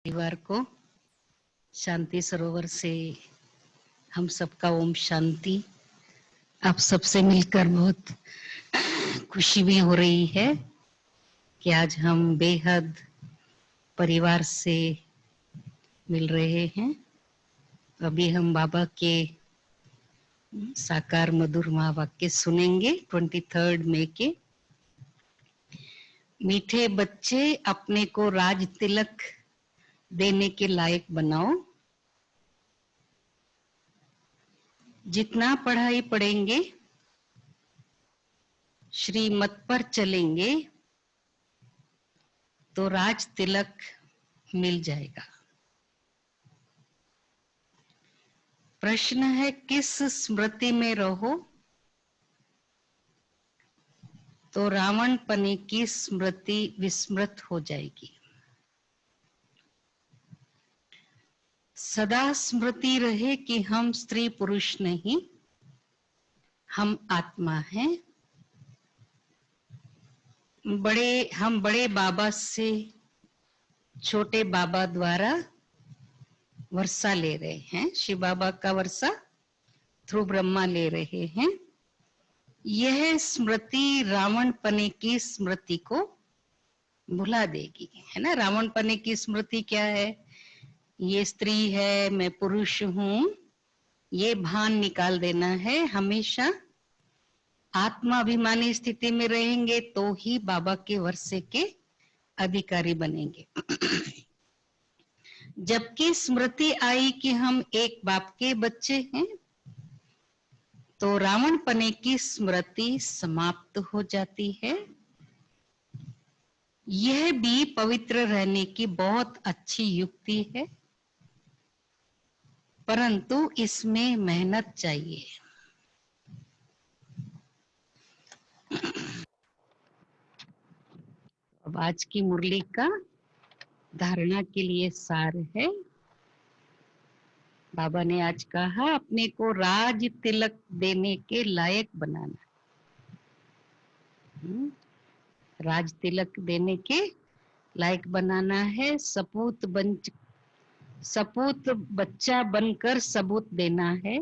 परिवार को शांति सरोवर से हम सबका ओम शांति। आप सबसे मिलकर बहुत खुशी भी हो रही है कि आज हम बेहद परिवार से मिल रहे हैं। अभी हम बाबा के साकार मधुर महावाक्य सुनेंगे। 23 मई के मीठे बच्चे अपने को राज तिलक देने के लायक बनाओ। जितना पढ़ाई पढ़ेंगे, श्रीमत पर चलेंगे तो राज तिलक मिल जाएगा। प्रश्न है, किस स्मृति में रहो तो रावण पने की स्मृति विस्मृत हो जाएगी। सदा स्मृति रहे कि हम स्त्री पुरुष नहीं, हम आत्मा हैं। हम बड़े बाबा से छोटे बाबा द्वारा वर्षा ले रहे हैं। शिव बाबा का वर्षा थ्रू ब्रह्मा ले रहे हैं। यह स्मृति रावण पने की स्मृति को भुला देगी, है ना। रावण पने की स्मृति क्या है? ये स्त्री है, मैं पुरुष हूं, ये भान निकाल देना है। हमेशा आत्माभिमानी स्थिति में रहेंगे तो ही बाबा के वर्षे के अधिकारी बनेंगे। जबकि स्मृति आई कि हम एक बाप के बच्चे हैं तो रावण पने की स्मृति समाप्त हो जाती है। यह भी पवित्र रहने की बहुत अच्छी युक्ति है, परंतु इसमें मेहनत चाहिए। अब आज की मुरली का धारणा के लिए सार है। बाबा ने आज कहा, अपने को राज तिलक देने के लायक बनाना। राज तिलक देने के लायक बनाना है। सपूत बच्चा बनकर सबूत देना है।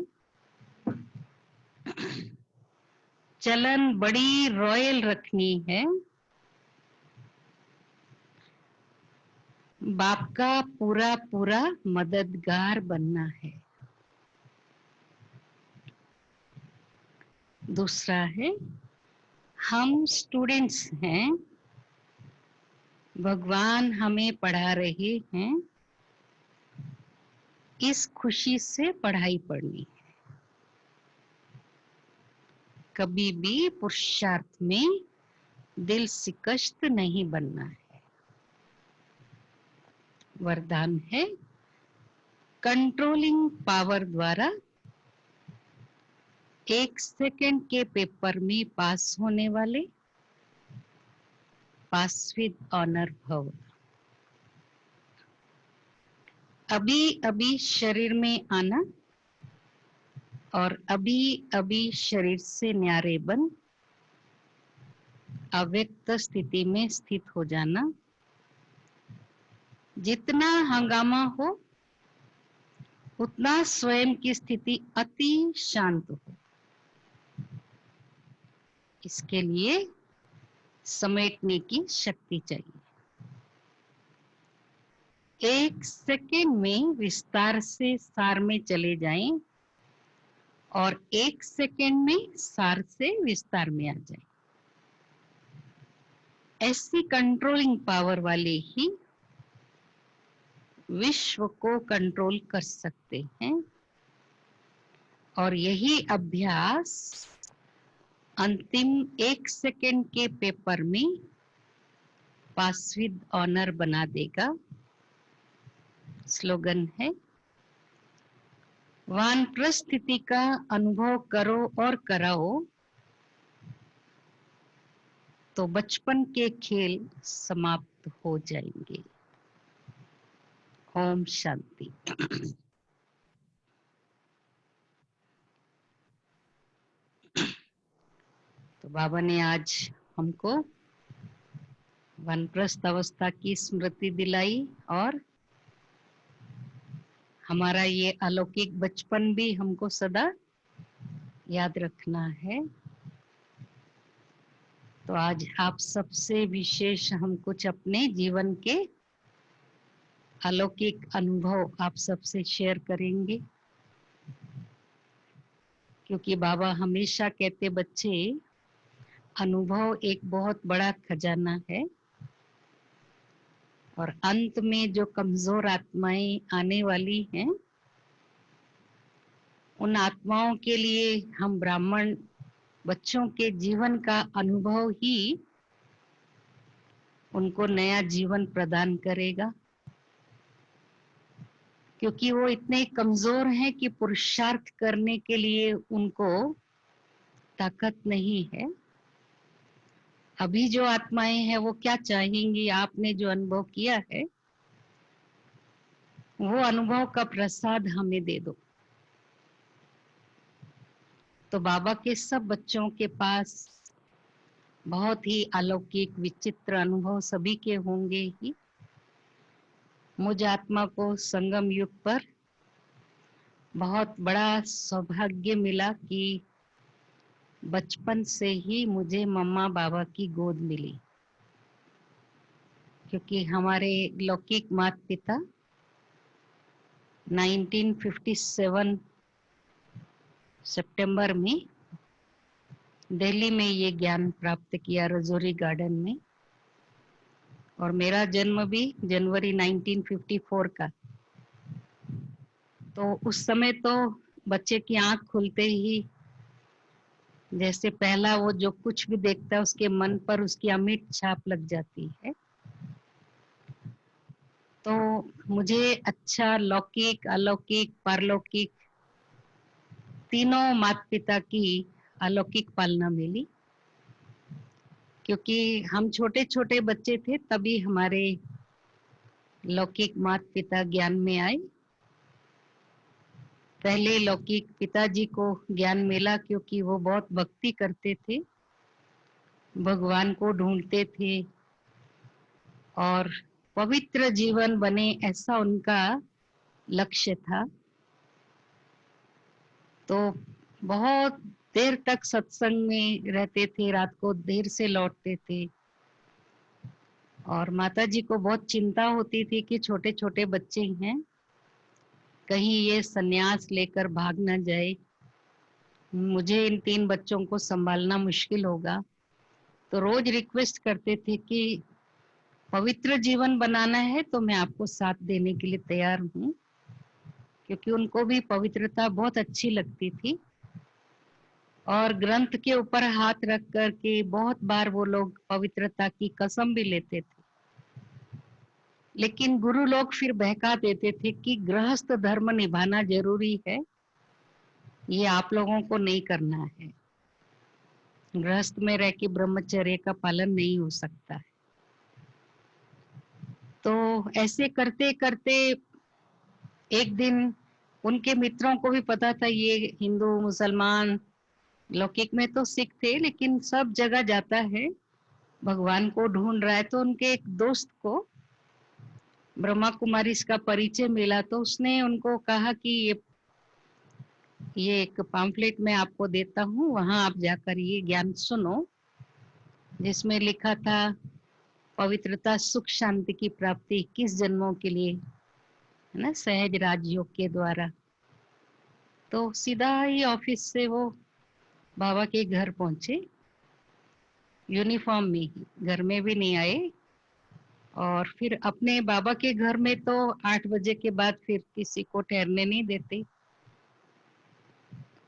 चलन बड़ी रॉयल रखनी है। बाप का पूरा पूरा मददगार बनना है। दूसरा है, हम स्टूडेंट्स हैं, भगवान हमें पढ़ा रहे हैं, इस खुशी से पढ़ाई पढ़नी है। कभी भी पुरुषार्थ में दिल शिकस्त नहीं बनना है। वरदान है, कंट्रोलिंग पावर द्वारा 1 सेकंड के पेपर में पास होने वाले पास विद ऑनर भव। अभी अभी शरीर में आना और अभी अभी शरीर से न्यारे बन अव्यक्त स्थिति में स्थित हो जाना। जितना हंगामा हो उतना स्वयं की स्थिति अति शांत हो। इसके लिए समेटने की शक्ति चाहिए। 1 सेकंड में विस्तार से सार में चले जाएं और 1 सेकंड में सार से विस्तार में आ जाएं। ऐसी कंट्रोलिंग पावर वाले ही विश्व को कंट्रोल कर सकते हैं। और यही अभ्यास अंतिम 1 सेकंड के पेपर में पास विद ऑनर बना देगा। स्लोगन है, वानप्रस्थ स्थिति का अनुभव करो और कराओ तो बचपन के खेल समाप्त हो जाएंगे। ओम शांति। तो बाबा ने आज हमको वानप्रस्थ अवस्था की स्मृति दिलाई और हमारा ये अलौकिक बचपन भी हमको सदा याद रखना है। तो आज आप सबसे विशेष हम कुछ अपने जीवन के अलौकिक अनुभव आप सबसे शेयर करेंगे, क्योंकि बाबा हमेशा कहते बच्चे अनुभव एक बहुत बड़ा खजाना है, और अंत में जो कमजोर आत्माएं आने वाली हैं, उन आत्माओं के लिए हम ब्राह्मण बच्चों के जीवन का अनुभव ही उनको नया जीवन प्रदान करेगा, क्योंकि वो इतने कमजोर हैं कि पुरुषार्थ करने के लिए उनको ताकत नहीं है। अभी जो आत्माएं हैं वो क्या चाहेंगी, आपने जो अनुभव किया है वो अनुभव का प्रसाद हमें दे दो। तो बाबा के सब बच्चों के पास बहुत ही अलौकिक विचित्र अनुभव सभी के होंगे ही। मुझ आत्मा को संगम युग पर बहुत बड़ा सौभाग्य मिला कि बचपन से ही मुझे मम्मा बाबा की गोद मिली, क्योंकि हमारे लौकिक माता पिता 1957 सितंबर में दिल्ली में ये ज्ञान प्राप्त किया, रजौरी गार्डन में। और मेरा जन्म भी जनवरी 1954 का। तो उस समय तो बच्चे की आंख खुलते ही जैसे पहला वो जो कुछ भी देखता है उसके मन पर उसकी अमिट छाप लग जाती है। तो मुझे अच्छा लौकिक, अलौकिक, पारलौकिक तीनों माता पिता की अलौकिक पालना मिली, क्योंकि हम छोटे छोटे बच्चे थे तभी हमारे लौकिक माता पिता ज्ञान में आए। पहले लौकिक पिताजी को ज्ञान मिला क्योंकि वो बहुत भक्ति करते थे, भगवान को ढूंढते थे और पवित्र जीवन बने ऐसा उनका लक्ष्य था। तो बहुत देर तक सत्संग में रहते थे, रात को देर से लौटते थे। और माताजी को बहुत चिंता होती थी कि छोटे छोटे बच्चे हैं, कहीं ये सन्यास लेकर भाग ना जाए, मुझे इन 3 बच्चों को संभालना मुश्किल होगा। तो रोज रिक्वेस्ट करते थे कि पवित्र जीवन बनाना है तो मैं आपको साथ देने के लिए तैयार हूँ, क्योंकि उनको भी पवित्रता बहुत अच्छी लगती थी। और ग्रंथ के ऊपर हाथ रख कर के बहुत बार वो लोग पवित्रता की कसम भी लेते थे, लेकिन गुरु लोग फिर बहका देते थे कि गृहस्थ धर्म निभाना जरूरी है, ये आप लोगों को नहीं करना है, गृहस्थ में रह के ब्रह्मचर्य का पालन नहीं हो सकता है। तो ऐसे करते करते एक दिन उनके मित्रों को भी पता था ये हिंदू मुसलमान, लौकिक में तो सिख थे लेकिन सब जगह जाता है, भगवान को ढूंढ रहा है। तो उनके एक दोस्त को ब्रह्मा कुमारी इसका परिचय मिला, तो उसने उनको कहा कि ये एक पम्फलेट मैं आपको देता हूँ, वहां आप जाकर ये ज्ञान सुनो, जिसमें लिखा था पवित्रता सुख शांति की प्राप्ति 21 जन्मों के लिए, है ना, सहज राजयोग के द्वारा। तो सीधा ही ऑफिस से वो बाबा के घर पहुंचे, यूनिफॉर्म में ही, घर में भी नहीं आए। और फिर अपने बाबा के घर में तो 8 बजे के बाद फिर किसी को ठहरने नहीं देते,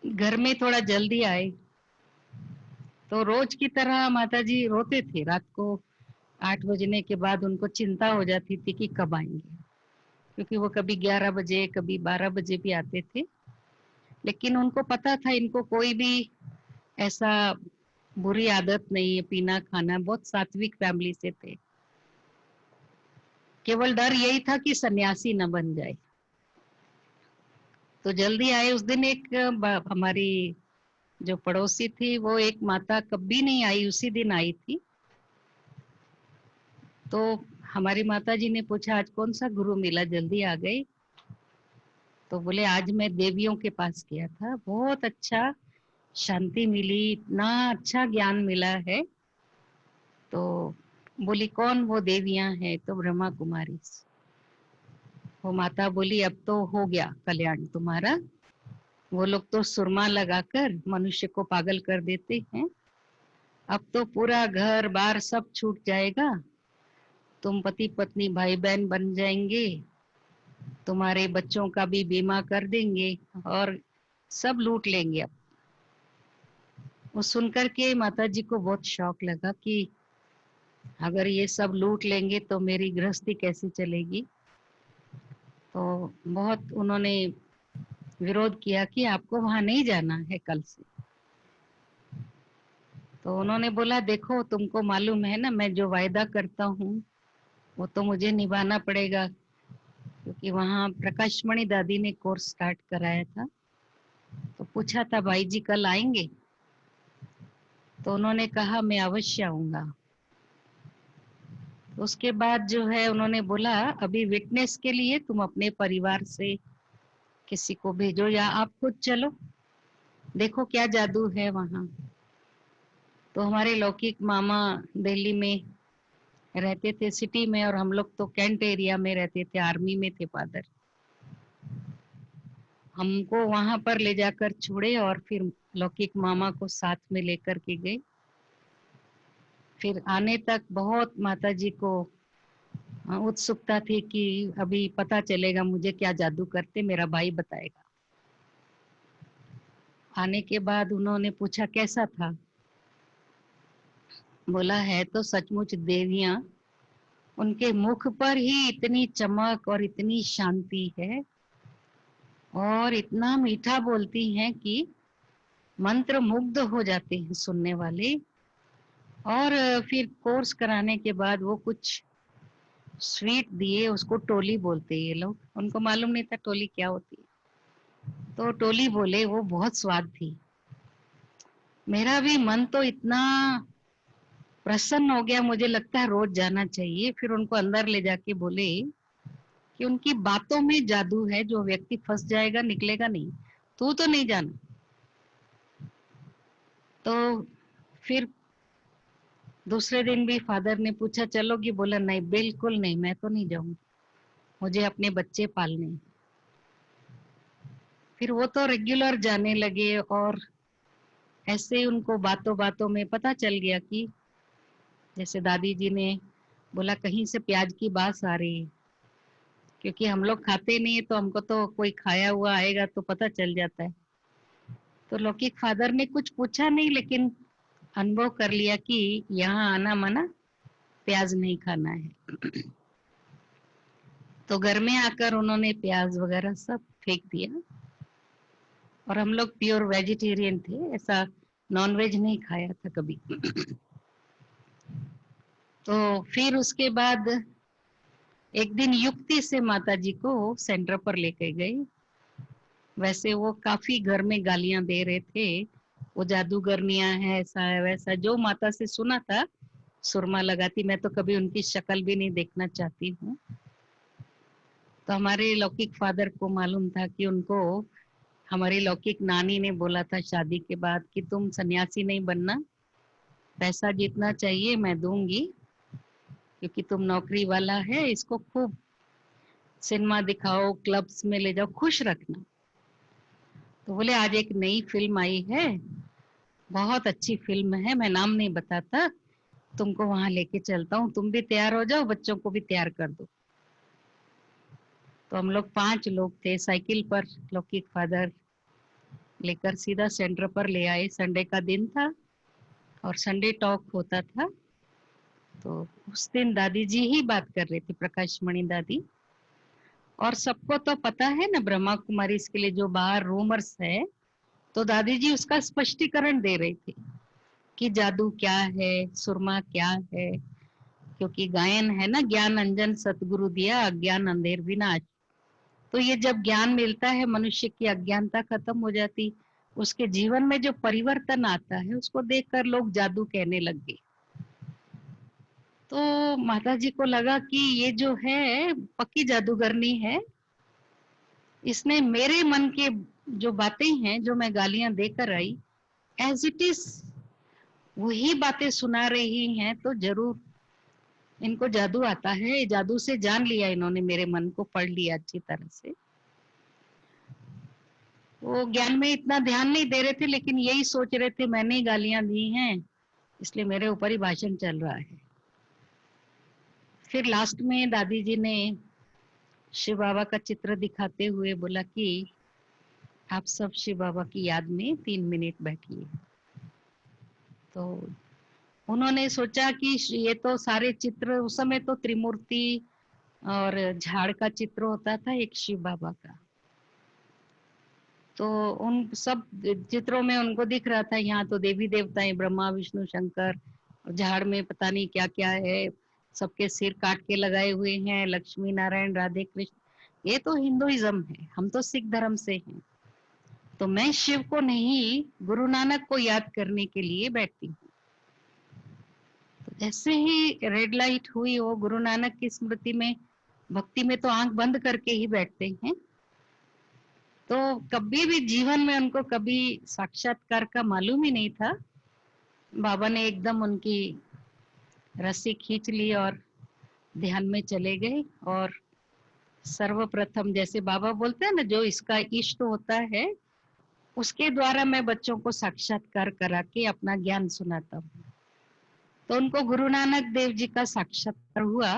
घर में थोड़ा जल्दी आए। तो रोज की तरह माताजी रोते थे, रात को 8 बजने के बाद उनको चिंता हो जाती थी कि कब आएंगे, क्योंकि वो कभी 11 बजे कभी 12 बजे भी आते थे। लेकिन उनको पता था इनको कोई भी ऐसा बुरी आदत नहीं है पीना खाना, बहुत सात्विक फैमिली से थे। केवल डर यही था कि सन्यासी न बन जाए। तो जल्दी आए। उस दिन एक हमारी जो पड़ोसी थी वो एक माता कभी नहीं आई, उसी दिन आई थी। तो हमारी माता जी ने पूछा आज कौन सा गुरु मिला, जल्दी आ गई। तो बोले आज मैं देवियों के पास गया था, बहुत अच्छा शांति मिली, इतना अच्छा ज्ञान मिला है। तो बोली कौन वो देवियां हैं? तो ब्रह्मा कुमारी। वो माता बोली अब तो हो गया कल्याण तुम्हारा, वो लोग तो सुरमा लगाकर मनुष्य को पागल कर देते हैं, अब तो पूरा घर बार सब छूट जाएगा, तुम पति पत्नी भाई बहन बन जाएंगे, तुम्हारे बच्चों का भी बीमा कर देंगे और सब लूट लेंगे। अब वो सुनकर के माता जी को बहुत शौक लगा कि अगर ये सब लूट लेंगे तो मेरी गृहस्थी कैसे चलेगी। तो बहुत उन्होंने विरोध किया कि आपको वहां नहीं जाना है कल से। तो उन्होंने बोला देखो तुमको मालूम है ना, मैं जो वायदा करता हूँ वो तो मुझे निभाना पड़ेगा, क्योंकि वहाँ प्रकाशमणि दादी ने कोर्स स्टार्ट कराया था। तो पूछा था भाई जी कल आएंगे? तो उन्होंने कहा मैं अवश्य आऊंगा। उसके बाद जो है उन्होंने बोला अभी विटनेस के लिए तुम अपने परिवार से किसी को भेजो या आप खुद चलो, देखो क्या जादू है वहाँ। तो हमारे लौकिक मामा दिल्ली में रहते थे सिटी में, और हम लोग तो कैंट एरिया में रहते थे, आर्मी में थे फादर। हमको वहां पर ले जाकर छोड़े और फिर लौकिक मामा को साथ में लेकर के गए। फिर आने तक बहुत माता जी को उत्सुकता थी कि अभी पता चलेगा मुझे क्या जादू करते, मेरा भाई बताएगा। आने के बाद उन्होंने पूछा कैसा था? बोला है तो सचमुच देवियां, उनके मुख पर ही इतनी चमक और इतनी शांति है और इतना मीठा बोलती हैं कि मंत्र मुग्ध हो जाते हैं सुनने वाले। और फिर कोर्स कराने के बाद वो कुछ स्वीट दिए, उसको टोली बोलते हैं ये लोग, उनको मालूम नहीं था टोली क्या होती है। तो टोली बोले, वो बहुत स्वाद थी। मेरा भी मन तो इतना प्रसन्न हो गया, मुझे लगता है रोज जाना चाहिए। फिर उनको अंदर ले जाके बोले कि उनकी बातों में जादू है, जो व्यक्ति फंस जाएगा निकलेगा नहीं, तू तो नहीं जाना। तो फिर दूसरे दिन भी फादर ने पूछा चलोगी? बोला नहीं, बिल्कुल नहीं, मैं तो नहीं जाऊंगी, मुझे अपने बच्चे पालने हैं। फिर वो तो रेगुलर जाने लगे और ऐसे ही उनको बातों बातों में पता चल गया कि जैसे दादी जी ने बोला कहीं से प्याज की बात आ रही है, क्योंकि हम लोग खाते नहीं है तो हमको तो कोई खाया हुआ आएगा तो पता चल जाता है। तो लौकिक फादर ने कुछ पूछा नहीं, लेकिन अनुभव कर लिया कि यहाँ आना मना, प्याज नहीं खाना है। तो घर में आकर उन्होंने प्याज वगैरह सब फेंक दिया, और हम लोग प्योर वेजिटेरियन थे, ऐसा नॉन वेज नहीं खाया था कभी। तो फिर उसके बाद एक दिन युक्ति से माता जी को सेंटर पर लेके गए। वैसे वो काफी घर में गालियां दे रहे थे, वो जादूगरनियां है, ऐसा है वैसा, जो माता से सुना था सुरमा लगाती। मैं तो कभी उनकी शक्ल भी नहीं देखना चाहती हूँ। तो हमारे लौकिक फादर को मालूम था कि उनको हमारी लौकिक नानी ने बोला था शादी के बाद कि तुम सन्यासी नहीं बनना, पैसा जितना चाहिए मैं दूंगी, क्योंकि तुम नौकरी वाला है, इसको खूब सिनेमा दिखाओ, क्लब्स में ले जाओ, खुश रखना। तो बोले आज एक नई फिल्म आई है, बहुत अच्छी फिल्म है, मैं नाम नहीं बताता, तुमको वहां लेके चलता हूँ, तुम भी तैयार हो जाओ, बच्चों को भी तैयार कर दो। तो हम लोग 5 लोग थे, साइकिल पर लौकिक फादर लेकर सीधा सेंटर पर ले आए। संडे का दिन था और संडे टॉक होता था। तो उस दिन दादी जी ही बात कर रहे थे, प्रकाशमणि दादी। और सबको तो पता है ना ब्रह्मा कुमारी इसके लिए जो बाहर रूमर्स है, तो दादी जी उसका स्पष्टीकरण दे रही थी कि जादू क्या है, सुरमा क्या है। क्योंकि गायन है ना, ज्ञान अंजन सतगुरु दिया, अज्ञान अंधेर विनाश। तो ये जब ज्ञान मिलता है मनुष्य की अज्ञानता खत्म हो जाती, उसके जीवन में जो परिवर्तन आता है उसको देखकर लोग जादू कहने लग गए। तो माता जी को लगा कि ये जो है पक्की जादूगरनी है, इसने मेरे मन के जो बातें हैं, जो मैं गालियां देकर आई, एज इट इज वही बातें सुना रही हैं। तो जरूर इनको जादू आता है, जादू से जान लिया इन्होंने, मेरे मन को पढ़ लिया अच्छी तरह से। वो ज्ञान में इतना ध्यान नहीं दे रहे थे, लेकिन यही सोच रहे थे मैंने ही गालियां दी हैं, इसलिए मेरे ऊपर ही भाषण चल रहा है। फिर लास्ट में दादी जी ने शिव बाबा का चित्र दिखाते हुए बोला कि आप सब शिव बाबा की याद में 3 मिनट बैठिए। तो उन्होंने सोचा कि ये तो सारे चित्र, उस समय तो त्रिमूर्ति और झाड़ का चित्र होता था, एक शिव बाबा का। तो उन सब चित्रों में उनको दिख रहा था यहाँ तो देवी देवताएं, ब्रह्मा विष्णु शंकर, और झाड़ में पता नहीं क्या क्या है, सबके सिर काट के लगाए हुए हैं, लक्ष्मी नारायण राधे कृष्ण। ये तो हिंदुइज्म है, हम तो सिख धर्म से हैं। तो मैं शिव को नहीं, गुरु नानक को याद करने के लिए बैठती हूँ। तो जैसे ही रेड लाइट हुई, वो गुरु नानक की स्मृति में, भक्ति में तो आंख बंद करके ही बैठते हैं। तो कभी भी जीवन में उनको कभी साक्षात्कार का मालूम ही नहीं था। बाबा ने एकदम उनकी रस्सी खींच ली और ध्यान में चले गए। और सर्वप्रथम, जैसे बाबा बोलते हैं ना, जो इसका इष्ट होता है उसके द्वारा मैं बच्चों को साक्षात्कार करा के अपना ज्ञान सुनाता हूँ। तो उनको गुरु नानक देव जी का साक्षात्कार हुआ,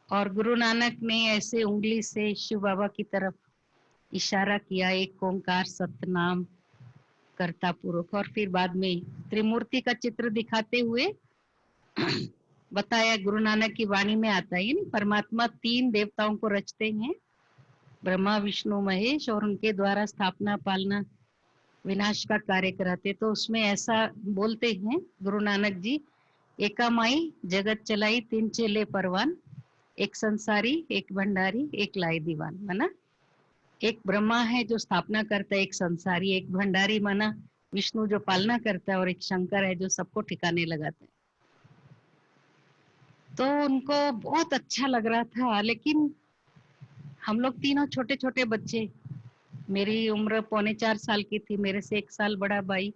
और गुरु नानक ने ऐसे उंगली से शिव बाबा की तरफ इशारा किया, एक ओंकार सतनाम करता पुरुष। और फिर बाद में त्रिमूर्ति का चित्र दिखाते हुए बताया, गुरु नानक की वाणी में आता है नहीं, परमात्मा 3 देवताओं को रचते हैं, ब्रह्मा विष्णु महेश, और उनके द्वारा स्थापना पालना विनाश का कार्य कराते। तो उसमें ऐसा बोलते हैं गुरु नानक जी, एका माई जगत चलाई 3 चेले परवान, एक संसारी, एक भंडारी, एक लाए दीवान। माना एक ब्रह्मा है जो स्थापना करता है, एक संसारी, एक भंडारी माना विष्णु जो पालना करता है, और एक शंकर है जो सबको ठिकाने लगाता है। तो उनको बहुत अच्छा लग रहा था। लेकिन हम लोग तीनों छोटे छोटे बच्चे, मेरी उम्र 3.25 साल की थी, मेरे से 1 साल बड़ा भाई,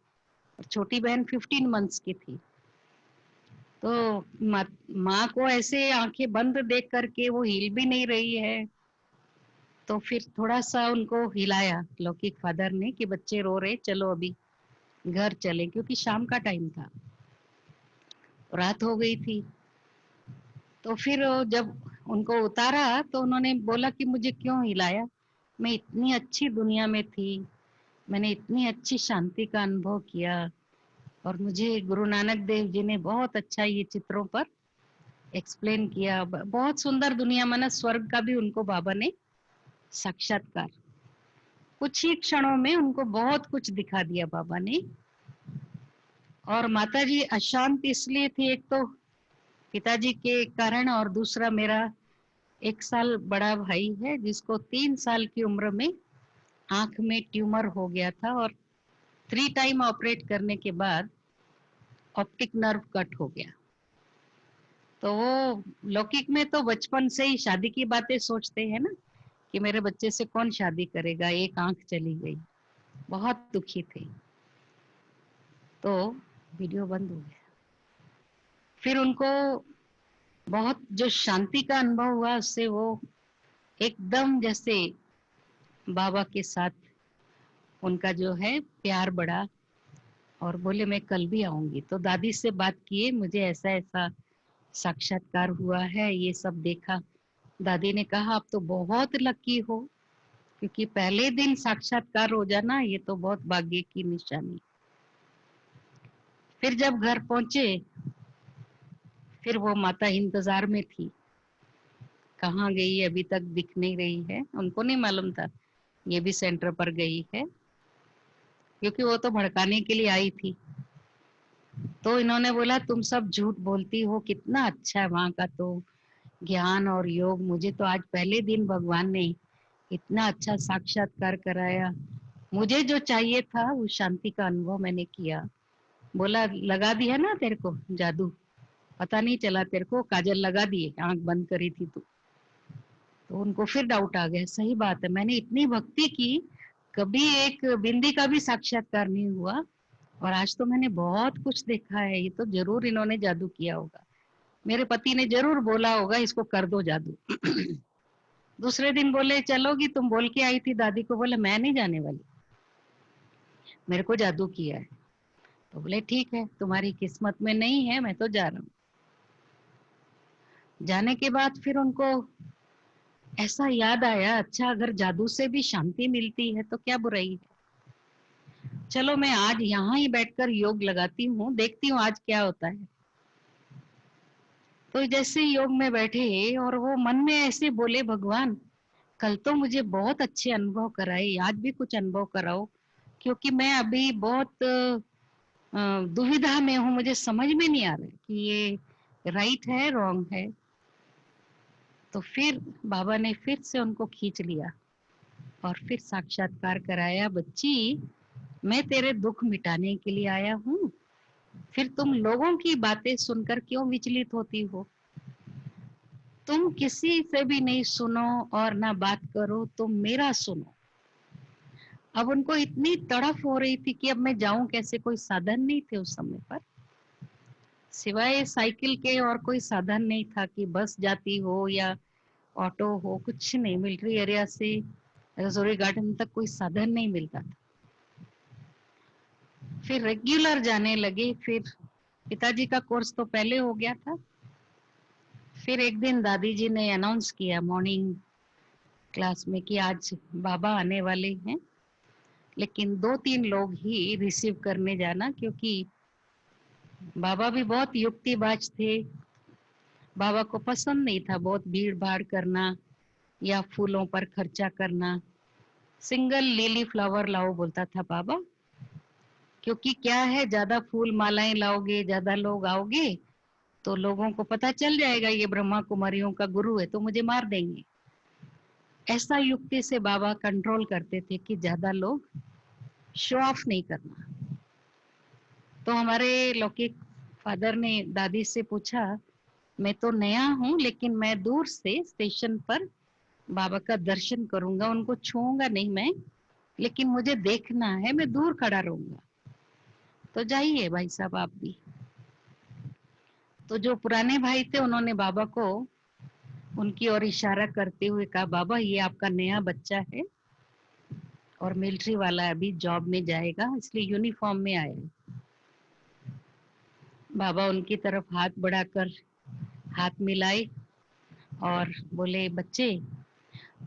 और छोटी बहन 15 मंथ्स की थी। तो माँ को ऐसे आंखें बंद देख करके वो हिल भी नहीं रही है। तो फिर थोड़ा सा उनको हिलाया लौकिक फादर ने कि बच्चे रो रहे, चलो अभी घर चले, क्योंकि शाम का टाइम था, रात हो गई थी। तो फिर जब उनको उतारा तो उन्होंने बोला कि मुझे क्यों हिलाया, मैं इतनी अच्छी दुनिया में थी, मैंने इतनी अच्छी शांति का अनुभव किया, और मुझे गुरु नानक देव जी ने बहुत अच्छा ये चित्रों पर एक्सप्लेन किया। बहुत सुंदर दुनिया, माना स्वर्ग का भी उनको बाबा ने साक्षात्कार, कुछ ही क्षणों में उनको बहुत कुछ दिखा दिया बाबा ने। और माता जी अशांत इसलिए थी, एक तो पिताजी के कारण, और दूसरा मेरा 1 साल बड़ा भाई है जिसको 3 साल की उम्र में आंख में ट्यूमर हो गया था, और 3 टाइम ऑपरेट करने के बाद ऑप्टिक नर्व कट हो गया। तो वो लौकिक में तो बचपन से ही शादी की बातें सोचते हैं ना, कि मेरे बच्चे से कौन शादी करेगा, एक आंख चली गई, बहुत दुखी थे। तो वीडियो बंद हो गया। फिर उनको बहुत जो शांति का अनुभव हुआ, उससे वो एकदम जैसे बाबा के साथ उनका जो है प्यार बढ़ा, और बोले मैं कल भी आऊंगी। तो दादी से बात किए, मुझे ऐसा ऐसा साक्षात्कार हुआ है, ये सब देखा। दादी ने कहा आप तो बहुत लकी हो, क्योंकि पहले दिन साक्षात्कार हो जाना ये तो बहुत भाग्य की निशानी। फिर जब घर पहुंचे, फिर वो माता इंतजार में थी, कहाँ गई, अभी तक दिख नहीं रही है। उनको नहीं मालूम था ये भी सेंटर पर गई है, क्योंकि वो तो भड़काने के लिए आई थी। तो इन्होंने बोला तुम सब झूठ बोलती हो, कितना अच्छा है वहां का तो ज्ञान और योग, मुझे तो आज पहले दिन भगवान ने इतना अच्छा साक्षात्कार कराया, मुझे जो चाहिए था वो शांति का अनुभव मैंने किया। बोला लगा दिया ना तेरे को जादू, पता नहीं चला तेरे को, काजल लगा दिए, आंख बंद करी थी तू। तो उनको फिर डाउट आ गया, सही बात है, मैंने इतनी भक्ति की, कभी एक बिंदी का भी साक्षात्कार नहीं हुआ, और आज तो मैंने बहुत कुछ देखा है, ये तो जरूर इन्होंने जादू किया होगा, मेरे पति ने जरूर बोला होगा इसको कर दो जादू। दूसरे दिन बोले चलोगी, तुम बोल के आई थी दादी को, बोले मैं नहीं जाने वाली, मेरे को जादू किया है। तो बोले ठीक है, तुम्हारी किस्मत में नहीं है, मैं तो जा रहा हूँ। जाने के बाद फिर उनको ऐसा याद आया, अच्छा अगर जादू से भी शांति मिलती है तो क्या बुराई है, चलो मैं आज यहाँ ही बैठकर योग लगाती हूँ, देखती हूँ आज क्या होता है। तो जैसे योग में बैठे और वो मन में ऐसे बोले, भगवान कल तो मुझे बहुत अच्छे अनुभव कराए, आज भी कुछ अनुभव कराओ, क्योंकि मैं अभी बहुत दुविधा में हूँ, मुझे समझ में नहीं आ रहा कि ये राइट है रॉन्ग है। तो फिर बाबा ने फिर से उनको खींच लिया और फिर साक्षात्कार कराया, बच्ची मैं तेरे दुख मिटाने के लिए आया हूँ, फिर तुम लोगों की बातें सुनकर क्यों विचलित होती हो, तुम किसी से भी नहीं सुनो और ना बात करो, तुम मेरा सुनो। अब उनको इतनी तड़फ हो रही थी कि अब मैं जाऊं कैसे, कोई साधन नहीं थे उस समय पर, सिवाय साइकिल के और कोई साधन नहीं था कि बस जाती हो या ऑटो हो, कुछ नहीं, मिलिट्री एरिया से रजौरी गार्डन तक कोई साधन नहीं मिलता था। फिर रेगुलर जाने लगे, फिर पिताजी का कोर्स तो पहले हो गया था। फिर एक दिन दादी जी ने अनाउंस किया मॉर्निंग क्लास में कि आज बाबा आने वाले हैं, लेकिन 2-3 लोग ही रिसीव करने जाना, क्योंकि बाबा भी बहुत युक्तिबाज थे, बाबा को पसंद नहीं था बहुत भीड़ भाड़ करना या फूलों पर खर्चा करना, सिंगल लिली फ्लावर लाओ बोलता था बाबा, क्योंकि क्या है ज्यादा फूल मालाएं लाओगे, ज्यादा लोग आओगे तो लोगों को पता चल जाएगा ये ब्रह्मा कुमारियों का गुरु है, तो मुझे मार देंगे। ऐसा युक्ति से बाबा कंट्रोल करते थे कि ज्यादा लोग शो ऑफ नहीं करना। तो हमारे लौकिक फादर ने दादी से पूछा, मैं तो नया हूँ लेकिन मैं दूर से स्टेशन पर बाबा का दर्शन करूंगा, उनको छूऊंगा नहीं मैं, लेकिन मुझे देखना है, मैं दूर खड़ा रहूंगा। तो जाइए भाई साहब आप भी। तो जो पुराने भाई थे उन्होंने बाबा को उनकी ओर इशारा करते हुए कहा, बाबा ये आपका नया बच्चा है और मिलिट्री वाला अभी जॉब में जाएगा, इसलिए यूनिफॉर्म में आया है। बाबा उनकी तरफ हाथ बढ़ाकर हाथ मिलाए और बोले, बच्चे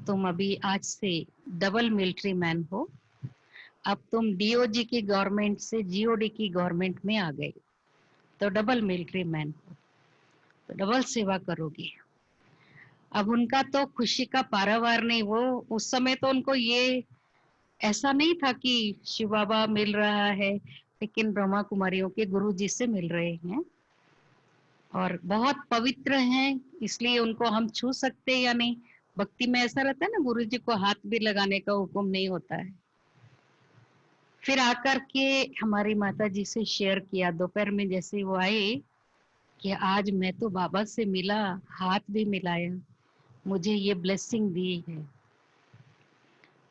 तुम अभी आज से डबल मिलिट्री मैन हो, अब तुम डीओजी की गवर्नमेंट से जीओडी की गवर्नमेंट में आ गए, तो डबल मिलिट्री मैन हो, तो डबल सेवा करोगे। अब उनका तो खुशी का पारावार नहीं, वो उस समय तो उनको ये ऐसा नहीं था कि शिव बाबा मिल रहा है, लेकिन ब्रह्मा कुमारियों के गुरु जी से मिल रहे हैं और बहुत पवित्र हैं, इसलिए उनको हम छू सकते या नहीं। भक्ति में ऐसा रहता है ना, गुरु जी को हाथ भी लगाने का हुक्म नहीं होता है। फिर आकर के हमारी माता जी से शेयर किया दोपहर में, जैसे वो आए कि आज मैं तो बाबा से मिला, हाथ भी मिलाया, मुझे ये ब्लेसिंग दी है,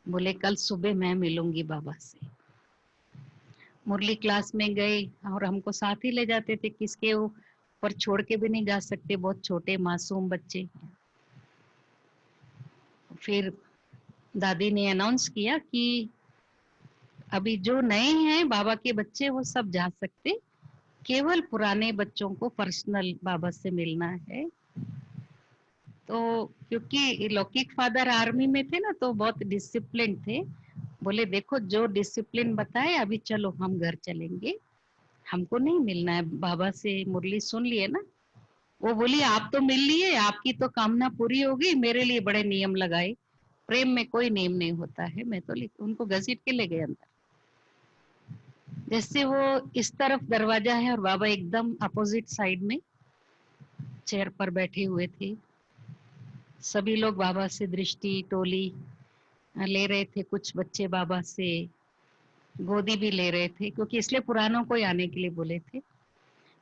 बोले कल सुबह मैं मिलूंगी बाबा से। मुरली क्लास में गए और हमको साथ ही ले जाते थे, किसके ऊपर छोड़ के भी नहीं जा सकते, बहुत छोटे मासूम बच्चे। फिर दादी ने अनाउंस किया कि अभी जो नए हैं बाबा के बच्चे वो सब जा सकते, केवल पुराने बच्चों को पर्सनल बाबा से मिलना है। तो क्योंकि लौकिक फादर आर्मी में थे ना, तो बहुत डिसिप्लिन थे, बोले देखो जो डिसिप्लिन बताए, अभी चलो हम घर चलेंगे, हमको नहीं मिलना है बाबा से, मुरली सुन लिए ना। वो बोली आप तो मिल लिए, आपकी तो कामना पूरी हो गई, मेरे लिए बड़े नियम लगाए, प्रेम में कोई नियम नहीं होता है, मैं तो उनको घसीट के ले गए अंदर। जैसे वो इस तरफ दरवाजा है और बाबा एकदम अपोजिट साइड में चेयर पर बैठे हुए थे, सभी लोग बाबा से दृष्टि टोली ले रहे थे, कुछ बच्चे बाबा से गोदी भी ले रहे थे, क्योंकि इसलिए पुरानों को आने के लिए बोले थे।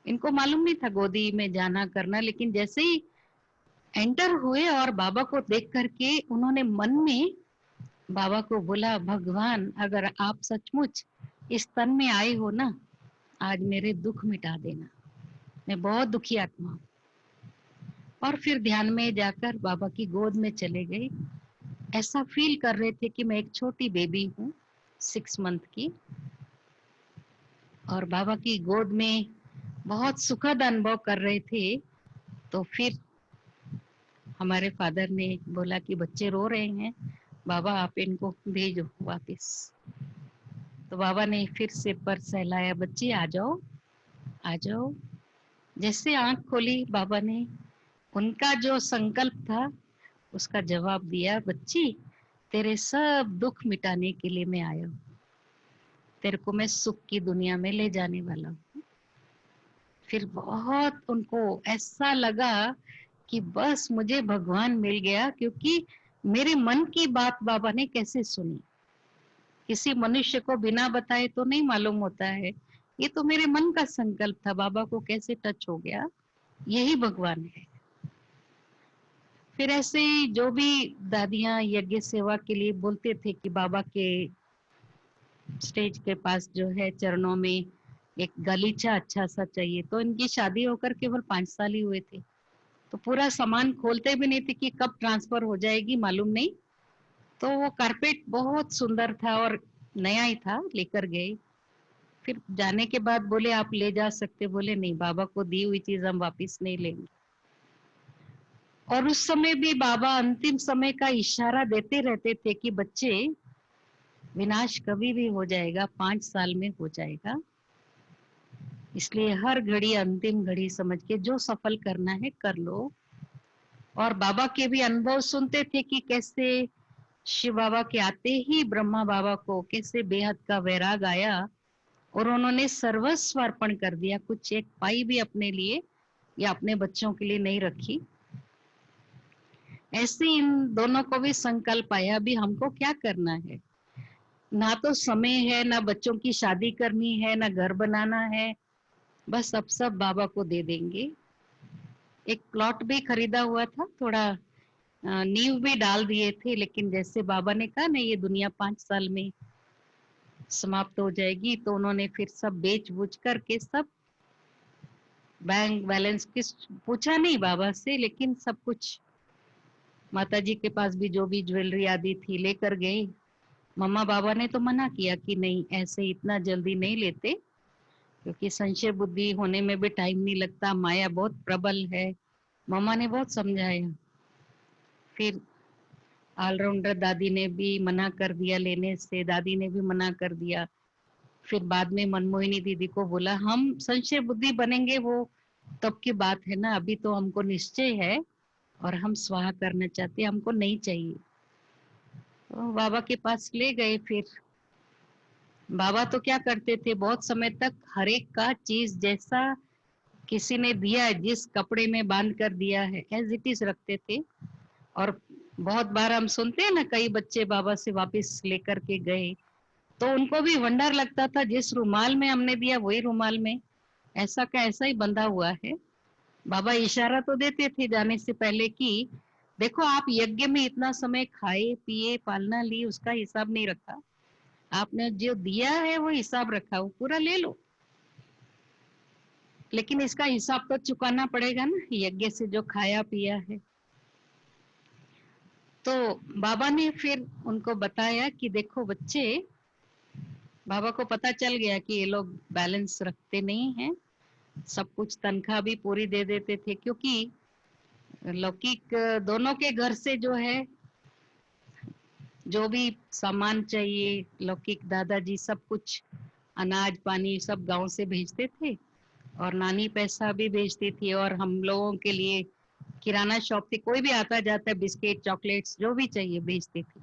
इनको मालूम नहीं था गोदी में जाना करना, लेकिन जैसे ही एंटर हुए और बाबा को देख करके उन्होंने मन में बाबा को बोला, भगवान अगर आप सचमुच इस तन में आए हो ना, आज मेरे दुख मिटा देना, मैं बहुत दुखी आत्मा हूँ। और फिर ध्यान में जाकर बाबा की गोद में चले गए। ऐसा फील कर रहे थे कि मैं एक छोटी बेबी हूँ, 6 मंथ की, और बाबा की गोद में बहुत सुखद अनुभव कर रहे थे। तो फिर हमारे फादर ने बोला कि बच्चे रो रहे हैं, बाबा आप इनको भेजो वापस। तो बाबा ने फिर सिर पर सहलाया, बच्चे आ जाओ आ जाओ। जैसे आंख खोली बाबा ने, उनका जो संकल्प था उसका जवाब दिया, बच्ची तेरे सब दुख मिटाने के लिए मैं आया हूँ, तेरे को मैं सुख की दुनिया में ले जाने वाला हूँ। फिर बहुत उनको ऐसा लगा कि बस मुझे भगवान मिल गया, क्योंकि मेरे मन की बात बाबा ने कैसे सुनी। किसी मनुष्य को बिना बताए तो नहीं मालूम होता है, ये तो मेरे मन का संकल्प था, बाबा को कैसे टच हो गया, यही भगवान है। फिर ऐसे ही जो भी दादियां यज्ञ सेवा के लिए बोलते थे कि बाबा के स्टेज के पास जो है चरणों में एक गलीचा अच्छा सा चाहिए। तो इनकी शादी होकर केवल 5 साल ही हुए थे, तो पूरा सामान खोलते भी नहीं थे कि कब ट्रांसफर हो जाएगी मालूम नहीं। तो वो कारपेट बहुत सुंदर था और नया ही था, लेकर गए। फिर जाने के बाद बोले आप ले जा सकते, बोले नहीं, बाबा को दी हुई चीज हम वापिस नहीं लेंगे। और उस समय भी बाबा अंतिम समय का इशारा देते रहते थे कि बच्चे विनाश कभी भी हो जाएगा, 5 साल में हो जाएगा, इसलिए हर घड़ी अंतिम घड़ी समझ के जो सफल करना है कर लो। और बाबा के भी अनुभव सुनते थे कि कैसे शिव बाबा के आते ही ब्रह्मा बाबा को कैसे बेहद का वैराग आया और उन्होंने सर्वस्व अर्पण कर दिया, कुछ एक पाई भी अपने लिए या अपने बच्चों के लिए नहीं रखी। ऐसे इन दोनों को भी संकल्प आया, अभी हमको क्या करना है, ना तो समय है, ना बच्चों की शादी करनी है, ना घर बनाना है, बस अब सब बाबा को दे देंगे। एक प्लॉट भी खरीदा हुआ था, थोड़ा नींव भी डाल दिए थे, लेकिन जैसे बाबा ने कहा ना ये दुनिया 5 साल में समाप्त हो जाएगी, तो उन्होंने फिर सब बेच बूझ करके सब बैंक बैलेंस किस पूछा नहीं बाबा से, लेकिन सब कुछ माता जी के पास भी जो भी ज्वेलरी आदि थी लेकर गए। मम्मा बाबा ने तो मना किया कि नहीं ऐसे इतना जल्दी नहीं लेते, क्योंकि संशय बुद्धि होने में भी टाइम नहीं लगता, माया बहुत प्रबल है। मम्मा ने बहुत समझाया। फिर ऑलराउंडर दादी ने भी मना कर दिया लेने से, दादी ने भी मना कर दिया। फिर बाद में मनमोहिनी दीदी को बोला हम संशय बुद्धि बनेंगे वो तब की बात है ना, अभी तो हमको निश्चय है और हम स्वाहा करना चाहते हैं, हमको नहीं चाहिए। तो बाबा के पास ले गए। फिर बाबा तो क्या करते थे, बहुत समय तक हर एक का चीज जैसा किसी ने दिया है, जिस कपड़े में बांध कर दिया है एज इट इज रखते थे। और बहुत बार हम सुनते हैं ना, कई बच्चे बाबा से वापस लेकर के गए तो उनको भी वंडर लगता था, जिस रुमाल में हमने दिया वही रुमाल में ऐसा का ऐसा ही बंधा हुआ है। बाबा इशारा तो देते थे जाने से पहले कि देखो आप यज्ञ में इतना समय खाए पिए पालना ली, उसका हिसाब नहीं रखा, आपने जो दिया है वो हिसाब रखा, वो पूरा ले लो, लेकिन इसका हिसाब तो चुकाना पड़ेगा ना, यज्ञ से जो खाया पिया है। तो बाबा ने फिर उनको बताया कि देखो बच्चे, बाबा को पता चल गया कि ये लोग बैलेंस रखते नहीं हैं, सब कुछ तनख्वाह भी पूरी दे देते थे, क्योंकि लौकिक दोनों के घर से जो है जो भी सामान चाहिए, लौकिक दादाजी सब कुछ अनाज पानी सब गांव से भेजते थे, और नानी पैसा भी भेजती थी, और हम लोगों के लिए किराना शॉप थी, कोई भी आता जाता बिस्किट चॉकलेट्स जो भी चाहिए भेजती थी।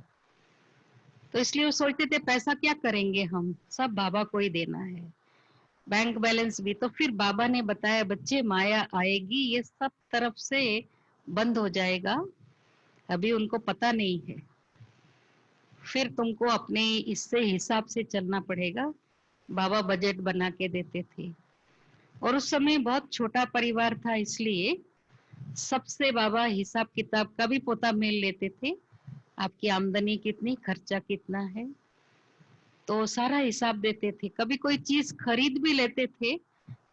तो इसलिए वो सोचते थे पैसा क्या करेंगे हम, सब बाबा को ही देना है, बैंक बैलेंस भी। तो फिर बाबा ने बताया बच्चे माया आएगी, ये सब तरफ से बंद हो जाएगा, अभी उनको पता नहीं है, फिर तुमको अपने इससे हिसाब से चलना पड़ेगा। बाबा बजट बना के देते थे, और उस समय बहुत छोटा परिवार था, इसलिए सबसे बाबा हिसाब किताब का भी पोता मेल लेते थे, आपकी आमदनी कितनी, खर्चा कितना है, तो सारा हिसाब देते थे। कभी कोई चीज खरीद भी लेते थे,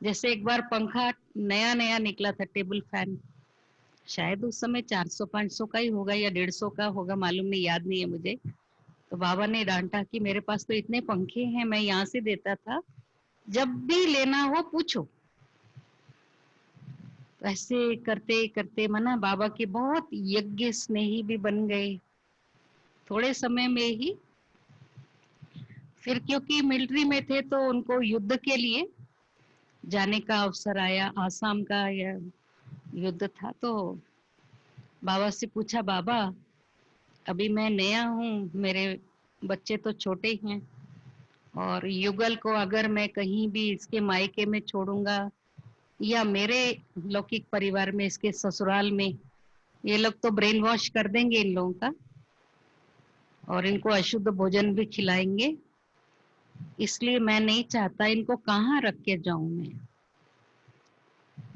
जैसे एक बार पंखा नया नया निकला था, टेबल फैन, शायद उस समय 400-500 का ही होगा या 150 का होगा, मालूम नहीं, याद नहीं है मुझे। तो बाबा ने डांटा कि मेरे पास तो इतने पंखे हैं, मैं यहाँ से देता था, जब भी लेना हो पूछो। तो ऐसे करते करते मना बाबा के बहुत यज्ञ स्नेही भी बन गए थोड़े समय में ही। फिर क्योंकि मिलिट्री में थे तो उनको युद्ध के लिए जाने का अवसर आया, आसाम का या युद्ध था। तो बाबा से पूछा, बाबा अभी मैं नया हूँ, मेरे बच्चे तो छोटे हैं, और युगल को अगर मैं कहीं भी इसके मायके में छोड़ूंगा या मेरे लौकिक परिवार में, इसके ससुराल में, ये लोग तो ब्रेन वॉश कर देंगे इन लोगों का और इनको अशुद्ध भोजन भी खिलाएंगे, इसलिए मैं नहीं चाहता, इनको कहाँ रख के जाऊं मैं।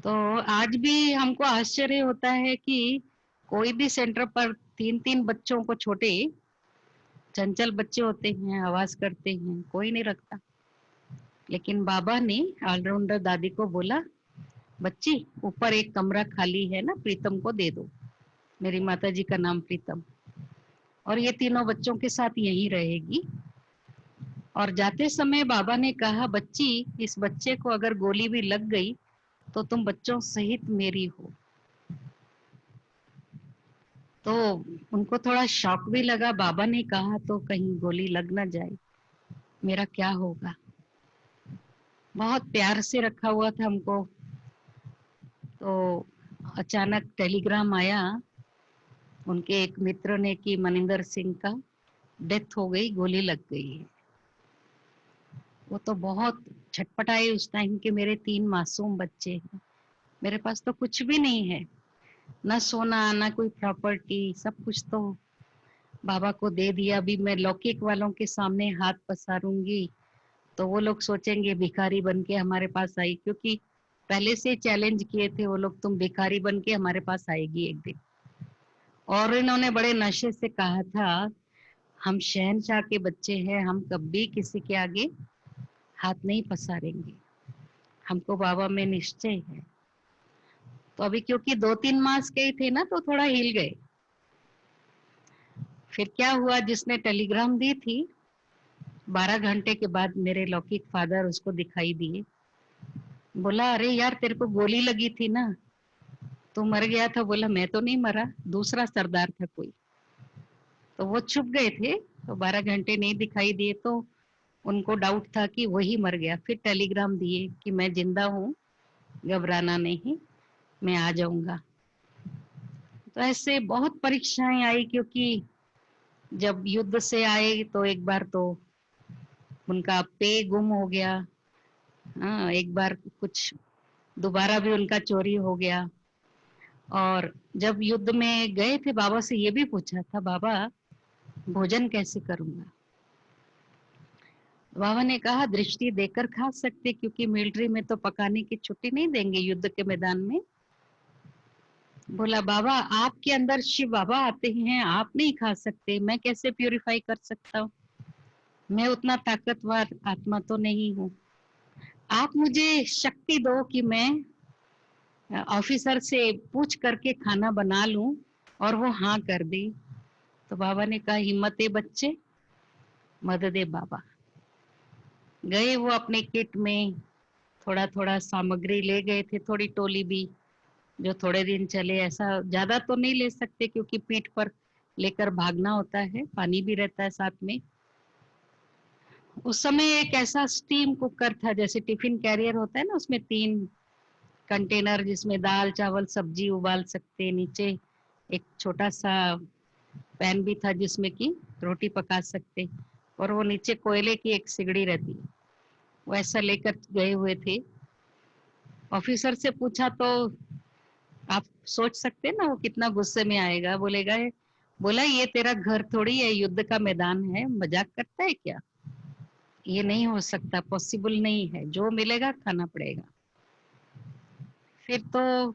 तो आज भी हमको आश्चर्य होता है कि कोई भी सेंटर पर 3-3 बच्चों को, छोटे चंचल बच्चे होते हैं, आवाज करते हैं, कोई नहीं रखता। लेकिन बाबा ने ऑलराउंडर दादी को बोला, बच्ची ऊपर एक कमरा खाली है ना, प्रीतम को दे दो, मेरी माता जी का नाम प्रीतम, और ये तीनों बच्चों के साथ यहीं रहेगी। और जाते समय बाबा ने कहा, बच्ची इस बच्चे को अगर गोली भी लग गई तो तुम बच्चों सहित मेरी हो। तो उनको थोड़ा शॉक भी लगा, बाबा ने कहा तो कहीं गोली लग ना जाए, मेरा क्या होगा। बहुत प्यार से रखा हुआ था हमको। तो अचानक टेलीग्राम आया उनके एक मित्र ने कि मनिंदर सिंह का डेथ हो गई, गोली लग गई है। वो तो बहुत छटपटाए उस टाइम के, मेरे 3 मासूम बच्चे हैं, मेरे पास तो कुछ भी नहीं है, ना सोना ना कोई प्रॉपर्टी, सब कुछ तो बाबा को दे दिया। अभी मैं लौकिक वालों के सामने हाथ पसारूंगी तो वो लोग सोचेंगे भिखारी बन के हमारे पास आई, क्योंकि पहले से चैलेंज किए थे वो लोग, तुम भिखारी बन के हमारे पास आएगी एक दिन। और इन्होंने बड़े नशे से कहा था, हम शहनशाह के बच्चे हैं, हम कभी किसी के आगे हाथ नहीं पसारेंगे, हमको बाबा में निश्चय है। तो अभी क्योंकि 2-3 मास के ही थे ना, तो थोड़ा हिल गए। फिर क्या हुआ, जिसने टेलीग्राम दी थी, 12 घंटे के बाद मेरे लौकिक फादर उसको दिखाई दिए। बोला, अरे यार तेरे को गोली लगी थी ना, तू मर गया था। बोला, मैं तो नहीं मरा, दूसरा सरदार था कोई। तो वो छुप गए थे, तो 12 घंटे नहीं दिखाई दिए, तो उनको डाउट था कि वही मर गया। फिर टेलीग्राम दिए कि मैं जिंदा हूँ, घबराना नहीं, मैं आ जाऊंगा। तो ऐसे बहुत परीक्षाएं आई, क्योंकि जब युद्ध से आए तो एक बार तो उनका पे गुम हो गया, हाँ, एक बार कुछ दोबारा भी उनका चोरी हो गया। और जब युद्ध में गए थे, बाबा से ये भी पूछा था, बाबा भोजन कैसे करूंगा। बाबा ने कहा, दृष्टि देकर खा सकते, क्योंकि मिलिट्री में तो पकाने की छुट्टी नहीं देंगे युद्ध के मैदान में। बोला, बाबा आपके अंदर शिव बाबा आते हैं, आप नहीं खा सकते, मैं कैसे प्यूरिफाई कर सकता हूँ, मैं उतना ताकतवर आत्मा तो नहीं हूँ, आप मुझे शक्ति दो कि मैं ऑफिसर से पूछ करके खाना बना लूं और वो हाँ कर दे। तो बाबा ने कहा, हिम्मत है बच्चे, मदद है बाबा। गए वो अपने किट में थोड़ा थोड़ा सामग्री ले गए थे, थोड़ी टोली भी, जो थोड़े दिन चले, ऐसा ज्यादा तो नहीं ले सकते क्योंकि पीठ पर लेकर भागना होता है, पानी भी रहता है साथ में। उस समय एक ऐसा स्टीम कुकर था, जैसे टिफिन कैरियर होता है ना, उसमें 3 कंटेनर जिसमें दाल चावल सब्जी उबाल सकते, नीचे एक छोटा सा पैन भी था जिसमें कि रोटी पका सकते, और वो नीचे कोयले की एक सिगड़ी रहती है, वो ऐसा लेकर गए हुए थे। ऑफिसर से पूछा तो आप सोच सकते हैं ना वो कितना गुस्से में आएगा, बोलेगा, बोला ये तेरा घर थोड़ी है, युद्ध का मैदान है, मजाक करता है क्या, ये नहीं हो सकता, पॉसिबल नहीं है, जो मिलेगा खाना पड़ेगा। फिर तो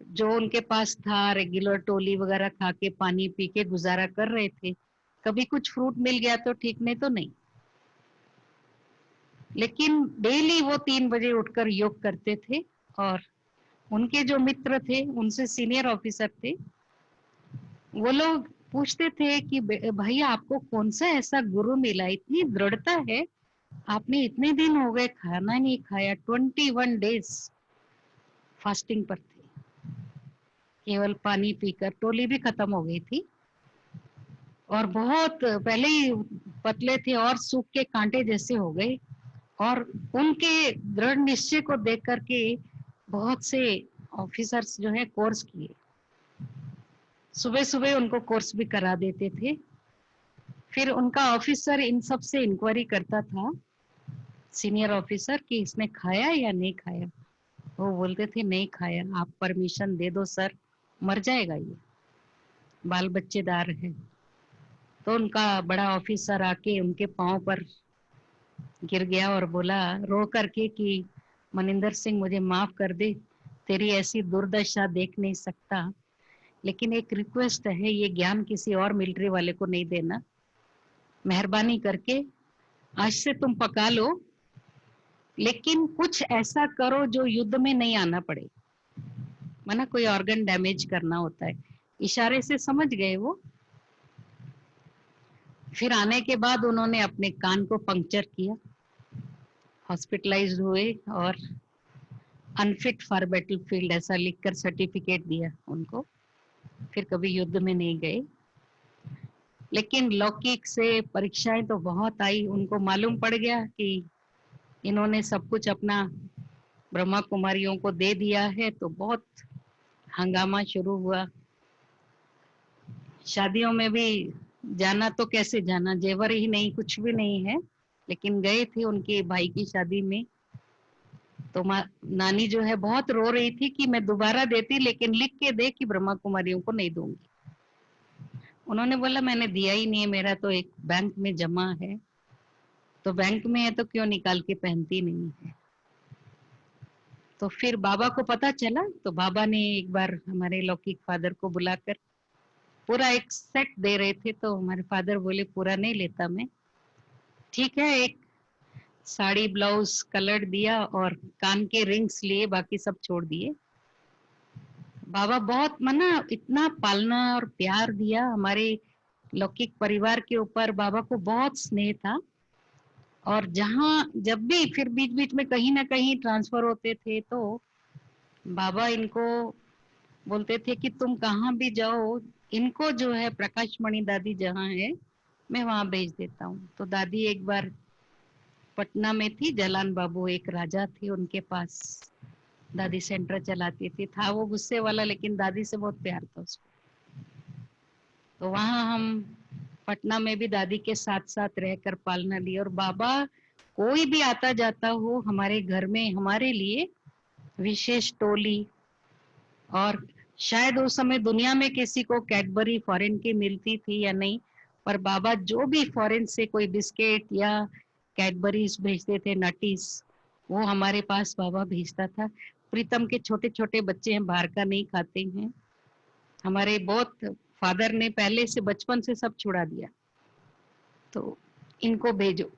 जो उनके पास था रेगुलर टोली वगैरह खा के पानी पी के गुजारा कर रहे थे। कभी कुछ फ्रूट मिल गया तो ठीक, नहीं तो नहीं। लेकिन डेली वो 3 बजे उठकर योग करते थे। और उनके जो मित्र थे, उनसे सीनियर ऑफिसर थे, वो लोग पूछते थे कि भैया आपको कौन सा ऐसा गुरु मिला, इतनी दृढ़ता है, आपने इतने दिन हो गए खाना नहीं खाया, 21 डेज फास्टिंग पर थे, केवल पानी पीकर। टोली भी खत्म हो गई थी और बहुत पहले ही पतले थे और सूख के कांटे जैसे हो गए। और उनके दृढ़ निश्चय को देख करके बहुत से ऑफिसर्स जो है कोर्स किए, सुबह सुबह उनको कोर्स भी करा देते थे। फिर उनका ऑफिसर इन सब से इंक्वायरी करता था, सीनियर ऑफिसर, कि इसने खाया या नहीं खाया। वो बोलते थे नहीं खाया, आप परमिशन दे दो सर, मर जाएगा ये, बाल बच्चेदार है। तो उनका बड़ा ऑफिसर आके उनके पांव पर गिर गया और बोला रो करके कि मनिंदर सिंह मुझे माफ कर दे, तेरी ऐसी दुर्दशा देख नहीं सकता, लेकिन एक रिक्वेस्ट है, ये ज्ञान किसी और मिलिट्री वाले को नहीं देना, मेहरबानी करके आज से तुम पका लो, लेकिन कुछ ऐसा करो जो युद्ध में नहीं आना पड़े, माना कोई ऑर्गन डैमेज करना होता है। इशारे से समझ गए वो। फिर आने के बाद उन्होंने अपने कान को पंक्चर किया, हॉस्पिटलाइज्ड हुए और अनफिट फॉर बैटलफील्ड ऐसा लिखकर सर्टिफिकेट दिया उनको। फिर कभी युद्ध में नहीं गए। लेकिन लौकिक से परीक्षाएं तो बहुत आई। उनको मालूम पड़ गया कि इन्होंने सब कुछ अपना ब्रह्मा कुमारियों को दे दिया है, तो बहुत हंगामा शुरू हुआ। शादियों में भी जाना तो कैसे जाना, जेवर ही नहीं, कुछ भी नहीं है, लेकिन गए थे उनके भाई की शादी में। तो नानी जो है बहुत रो रही थी कि मैं दोबारा देती, लेकिन लिख के दे कि ब्रह्मा कुमारियों को नहीं दूंगी। उन्होंने बोला मैंने दिया ही नहीं है, मेरा तो एक बैंक में जमा है। तो बैंक में है तो क्यों निकाल के पहनती नहीं है। तो फिर बाबा को पता चला, तो बाबा ने एक बार हमारे लौकिक फादर को बुलाकर पूरा एक सेट दे रहे थे। तो हमारे फादर बोले पूरा नहीं लेता मैं, ठीक है, एक साड़ी ब्लाउज कलर दिया और कान के रिंग्स लिए, बाकी सब छोड़ दिए। बाबा बहुत मना, इतना पालना और प्यार दिया हमारे लौकिक परिवार के ऊपर। बाबा को बहुत स्नेह था। और जहाँ जब भी फिर बीच बीच में कहीं ना कहीं ट्रांसफर होते थे, तो बाबा इनको बोलते थे कि तुम कहाँ भी जाओ, इनको जो है प्रकाश मणि दादी जहाँ है मैं वहां भेज देता हूँ। तो दादी एक बार पटना में थी, जलान बाबू एक राजा थे, उनके पास दादी सेंटर चलाती थी। था वो गुस्से वाला, लेकिन दादी से बहुत प्यार था उसको। तो वहां हम पटना में भी दादी के साथ साथ रहकर पालना ली। और बाबा कोई भी आता जाता हो हमारे घर में, हमारे लिए विशेष टोली। और शायद उस समय दुनिया में किसी को कैडबरी फॉरेन की मिलती थी या नहीं, पर बाबा जो भी फॉरेन से कोई बिस्किट या कैडबरीज भेजते थे, नटीज, वो हमारे पास बाबा भेजता था। प्रीतम के छोटे छोटे बच्चे हैं, बाहर का नहीं खाते हैं, हमारे बहुत फादर ने पहले से बचपन से सब छुड़ा दिया, तो इनको भेजो।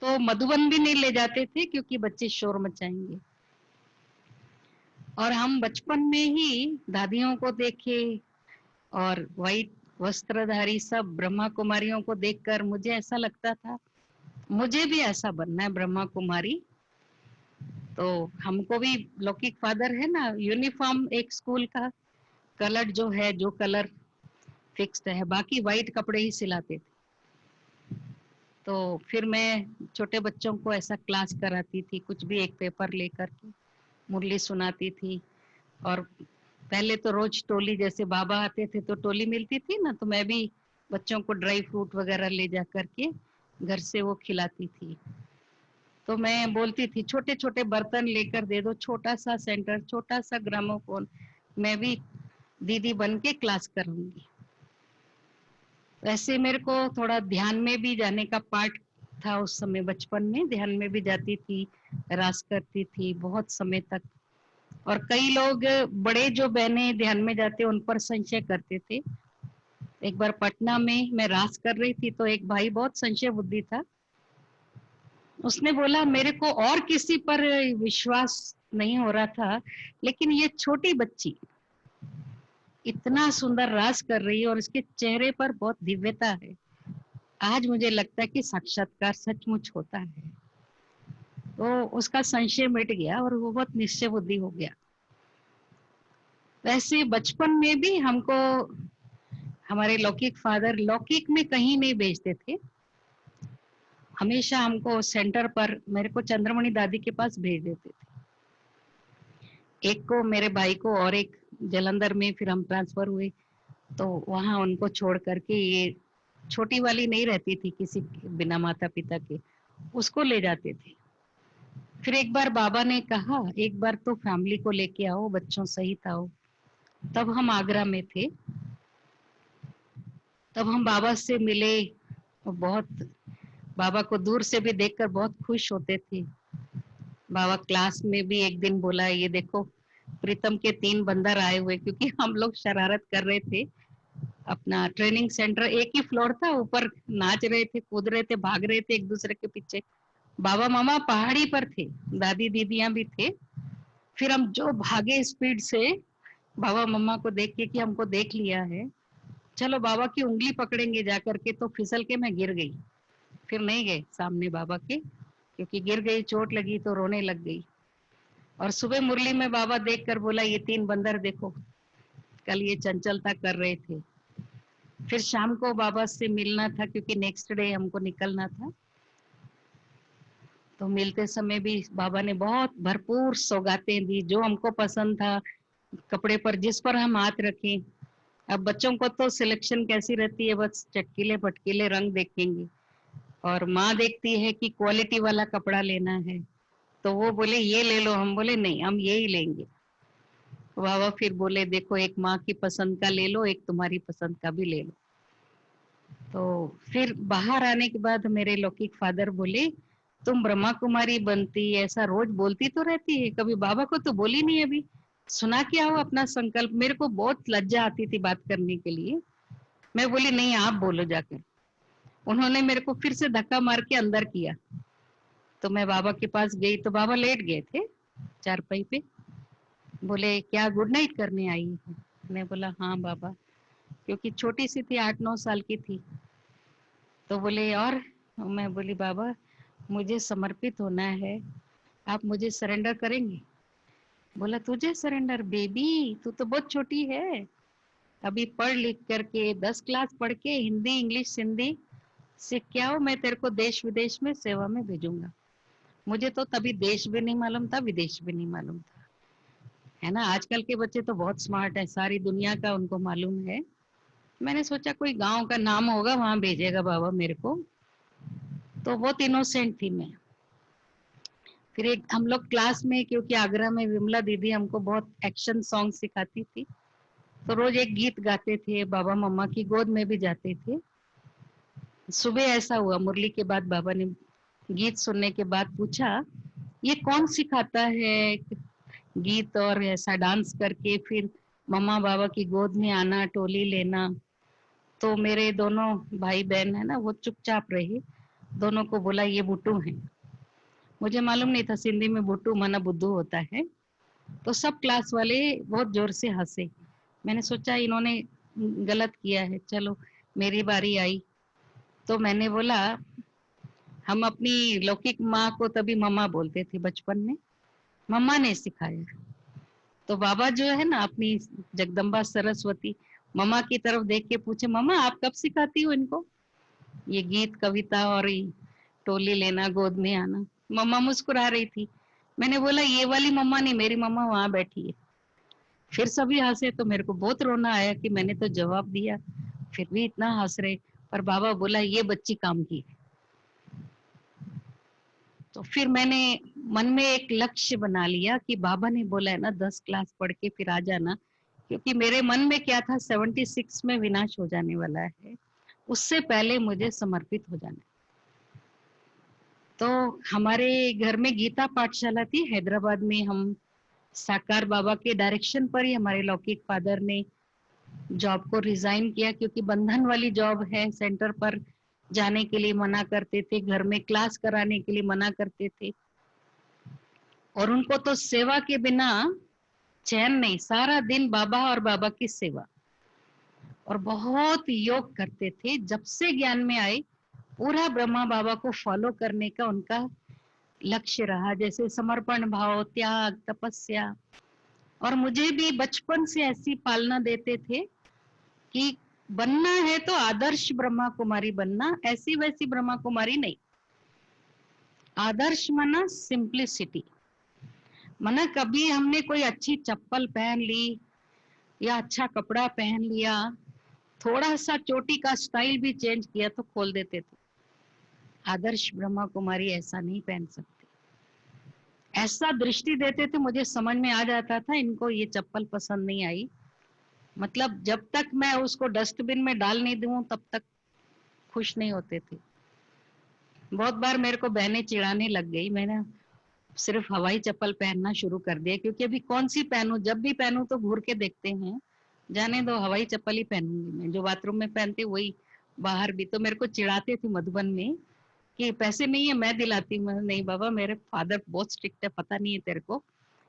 तो मधुबन भी नहीं ले जाते थे क्योंकि बच्चे शोर मचाएंगे। और हम बचपन में ही दादियों को देखे और वाइट वस्त्रधारी सब ब्रह्मा कुमारियों को देखकर मुझे ऐसा लगता था मुझे भी ऐसा बनना है, ब्रह्मा कुमारी। तो हमको भी लौकिक फादर है ना, यूनिफॉर्म एक स्कूल का कलर जो है, जो कलर फिक्स्ड है, बाकी वाइट कपड़े ही सिलाते थे। तो फिर मैं छोटे बच्चों को ऐसा क्लास कराती थी, कुछ भी एक पेपर लेकर के मुरली सुनाती थी। और पहले तो रोज टोली, जैसे बाबा आते थे तो टोली मिलती थी ना, तो मैं भी बच्चों को ड्राई फ्रूट वगैरह ले जा करके घर से वो खिलाती थी। तो मैं बोलती थी छोटे छोटे बर्तन लेकर दे दो, छोटा सा सेंटर, छोटा सा ग्रामोफोन, मैं भी दीदी बन के क्लास करूंगी। वैसे मेरे को थोड़ा ध्यान में भी जाने का पार्ट था उस समय, बचपन में ध्यान में भी जाती थी, रास करती थी बहुत समय तक। और कई लोग बड़े जो बहनें ध्यान में जाते उन पर संशय करते थे। एक बार पटना में मैं रास कर रही थी तो एक भाई बहुत संशय बुद्धि था, उसने बोला मेरे को और किसी पर विश्वास नहीं हो रहा था, लेकिन ये छोटी बच्ची इतना सुंदर रास कर रही है और इसके चेहरे पर बहुत दिव्यता है, आज मुझे लगता है कि साक्षात्कार सचमुच होता है। तो उसका संशय मिट गया और वो बहुत निश्चय बुद्धि हो गया। वैसे बचपन में भी हमको हमारे लौकिक फादर लौकिक में कहीं नहीं भेजते थे, हमेशा हमको सेंटर पर, मेरे को चंद्रमणि दादी के पास भेज देते थे, एक को मेरे भाई को, और एक जलंधर में फिर हम ट्रांसफर हुए तो वहां उनको छोड़ करके, ये छोटी वाली नहीं रहती थी किसी बिना माता पिता के, उसको ले जाते थे। फिर एक बार बाबा ने कहा एक बार तो फैमिली को लेके आओ, बच्चों सहित आओ। तब हम आगरा में थे, तब हम बाबा से मिले और बहुत, बाबा को दूर से भी देखकर बहुत खुश होते थे। बाबा क्लास में भी एक दिन बोला ये देखो प्रीतम के 3 बंदर आए हुए, क्योंकि हम लोग शरारत कर रहे थे। अपना ट्रेनिंग सेंटर एक ही फ्लोर था, ऊपर नाच रहे थे, कूद रहे थे, भाग रहे थे एक दूसरे के पीछे। बाबा मामा पहाड़ी पर थे, दादी दीदियां भी थे। फिर हम जो भागे स्पीड से, बाबा मम्मा को देख के कि हमको देख लिया है, चलो बाबा की उंगली पकड़ेंगे जा करके, तो फिसल के मैं गिर गई। फिर नहीं गए सामने बाबा के, क्योंकि गिर गई, चोट लगी तो रोने लग गई। और सुबह मुरली में बाबा देख कर बोला ये 3 बंदर देखो, कल ये चंचलता कर रहे थे। फिर शाम को बाबा से मिलना था क्योंकि नेक्स्ट डे हमको निकलना था, तो मिलते समय भी बाबा ने बहुत भरपूर सौगातें दी, जो हमको पसंद था, कपड़े पर जिस पर हम हाथ रखें। अब बच्चों को तो सिलेक्शन कैसी रहती है, बस चटकीले भटकीले रंग देखेंगे, और माँ देखती है कि क्वालिटी वाला कपड़ा लेना है, तो वो बोले ये ले लो, हम बोले नहीं हम ये ही लेंगे। तो बाबा फिर बोले देखो एक माँ की पसंद का ले लो, एक तुम्हारी पसंद का भी ले लो। तो फिर बाहर आने के बाद मेरे लौकिक फादर बोले तुम ब्रह्मा कुमारी बनती, ऐसा रोज बोलती तो रहती है, कभी बाबा को तो बोली नहीं, अभी सुना क्या हो अपना संकल्प। मेरे को बहुत लज्जा आती थी बात करने के लिए, मैं बोली नहीं आप बोलो जाकर। उन्होंने मेरे को फिर से धक्का मार के अंदर किया, तो मैं बाबा के पास गई तो बाबा लेट गए थे चारपाई पे, बोले क्या गुड नाइट करने आई है। मैं बोला हाँ बाबा, क्योंकि छोटी सी थी, 8-9 साल की थी। तो बोले और, मैं बोली बाबा मुझे समर्पित होना है, आप मुझे सरेंडर करेंगे। बोला तुझे सरेंडर, बेबी तू तो बहुत छोटी है, अभी पढ़ लिख करके 10 क्लास पढ़ के हिंदी इंग्लिश सिंधी सीख के आओ, मैं तेरे को देश विदेश में सेवा में भेजूंगा। मुझे तो तभी देश भी नहीं मालूम था, विदेश भी नहीं मालूम था, है ना। आजकल के बच्चे तो बहुत स्मार्ट है, सारी दुनिया का उनको मालूम है। मैंने सोचा कोई गांव का नाम होगा वहां भेजेगा बाबा मेरे को, तो बहुत इनोसेंट थी मैं। फिर एक हम लोग क्लास में, क्योंकि आगरा में विमला दीदी हमको बहुत एक्शन सॉन्ग सिखाती थी, तो रोज एक गीत गाते थे, बाबा मम्मा की गोद में भी जाते थे। सुबह ऐसा हुआ, मुरली के बाद बाबा ने गीत सुनने के बाद पूछा ये कौन सिखाता है गीत और ऐसा डांस करके फिर मम्मा बाबा की गोद में आना, टोली लेना। तो मेरे दोनों भाई बहन है ना, वो चुपचाप रहे, दोनों को बोला ये बुट्टू है। मुझे मालूम नहीं था सिंधी में बुट्टू माना बुद्धू होता है। तो सब क्लास वाले बहुत जोर से हंसे, मैंने सोचा इन्होंने गलत किया है, चलो मेरी बारी आई। तो मैंने बोला हम अपनी लौकिक माँ को तभी मम्मा बोलते थे बचपन में, मम्मा ने सिखाया। तो बाबा जो है ना अपनी जगदम्बा सरस्वती मम्मा की तरफ देख के पूछे मम्मा आप कब सिखाती हो इनको ये गीत कविता और ये टोली लेना, गोद में आना। मम्मा मुस्कुरा रही थी, मैंने बोला ये वाली मम्मा नहीं, मेरी मम्मा वहां बैठी है। फिर सभी हंसे, तो मेरे को बहुत रोना आया कि मैंने तो जवाब दिया, फिर भी इतना हंस रहे। पर बाबा बोला ये बच्ची काम की है। तो फिर मैंने मन में एक लक्ष्य बना लिया कि बाबा ने बोला है ना 10 क्लास पढ़ के फिर आ जाना, क्योंकि मेरे मन में क्या था 76 में विनाश हो जाने वाला है, उससे पहले मुझे समर्पित हो जाना। तो हमारे घर में गीता पाठशाला थी हैदराबाद में, हम साकार बाबा के डायरेक्शन पर ही हमारे लौकिक फादर ने जॉब को रिजाइन किया, क्योंकि बंधन वाली जॉब है, सेंटर पर जाने के लिए मना करते थे, घर में क्लास कराने के लिए मना करते थे, और उनको तो सेवा के बिना चैन नहीं, सारा दिन बाबा और बाबा की सेवा, और बहुत योग करते थे। जब से ज्ञान में आए पूरा ब्रह्मा बाबा को फॉलो करने का उनका लक्ष्य रहा, जैसे समर्पण भाव, त्याग, तपस्या। और मुझे भी बचपन से ऐसी पालना देते थे कि बनना है तो आदर्श ब्रह्मा कुमारी बनना, ऐसी वैसी ब्रह्मा कुमारी नहीं। आदर्श माना सिंप्लिसिटी, माना कभी हमने कोई अच्छी चप्पल पहन ली या अच्छा कपड़ा पहन लिया, थोड़ा सा चोटी का स्टाइल भी चेंज किया तो खोल देते थे। आदर्श ब्रह्मा कुमारी ऐसा नहीं पहन सकती, ऐसा दृष्टि देते थे। मुझे समझ में आ जाता था इनको ये चप्पल पसंद नहीं आई, मतलब जब तक मैं उसको डस्टबिन में डाल नहीं दूं तब तक खुश नहीं होते थे। बहुत बार मेरे को बहनें चिढ़ाने लग गई, मैंने सिर्फ हवाई चप्पल पहनना शुरू कर दिया, क्योंकि अभी कौन सी पहनूं, जब भी पहनूं तो घूर के देखते हैं, जाने दो हवाई चप्पल ही पहनूंगी मैं, जो बाथरूम में पहनते वही बाहर भी। तो मेरे को चिढ़ाते थे मधुबन में कि पैसे नहीं है मैं दिलाती हूँ। नहीं बाबा, मेरे फादर बहुत स्ट्रिक्ट है, पता नहीं है तेरे को,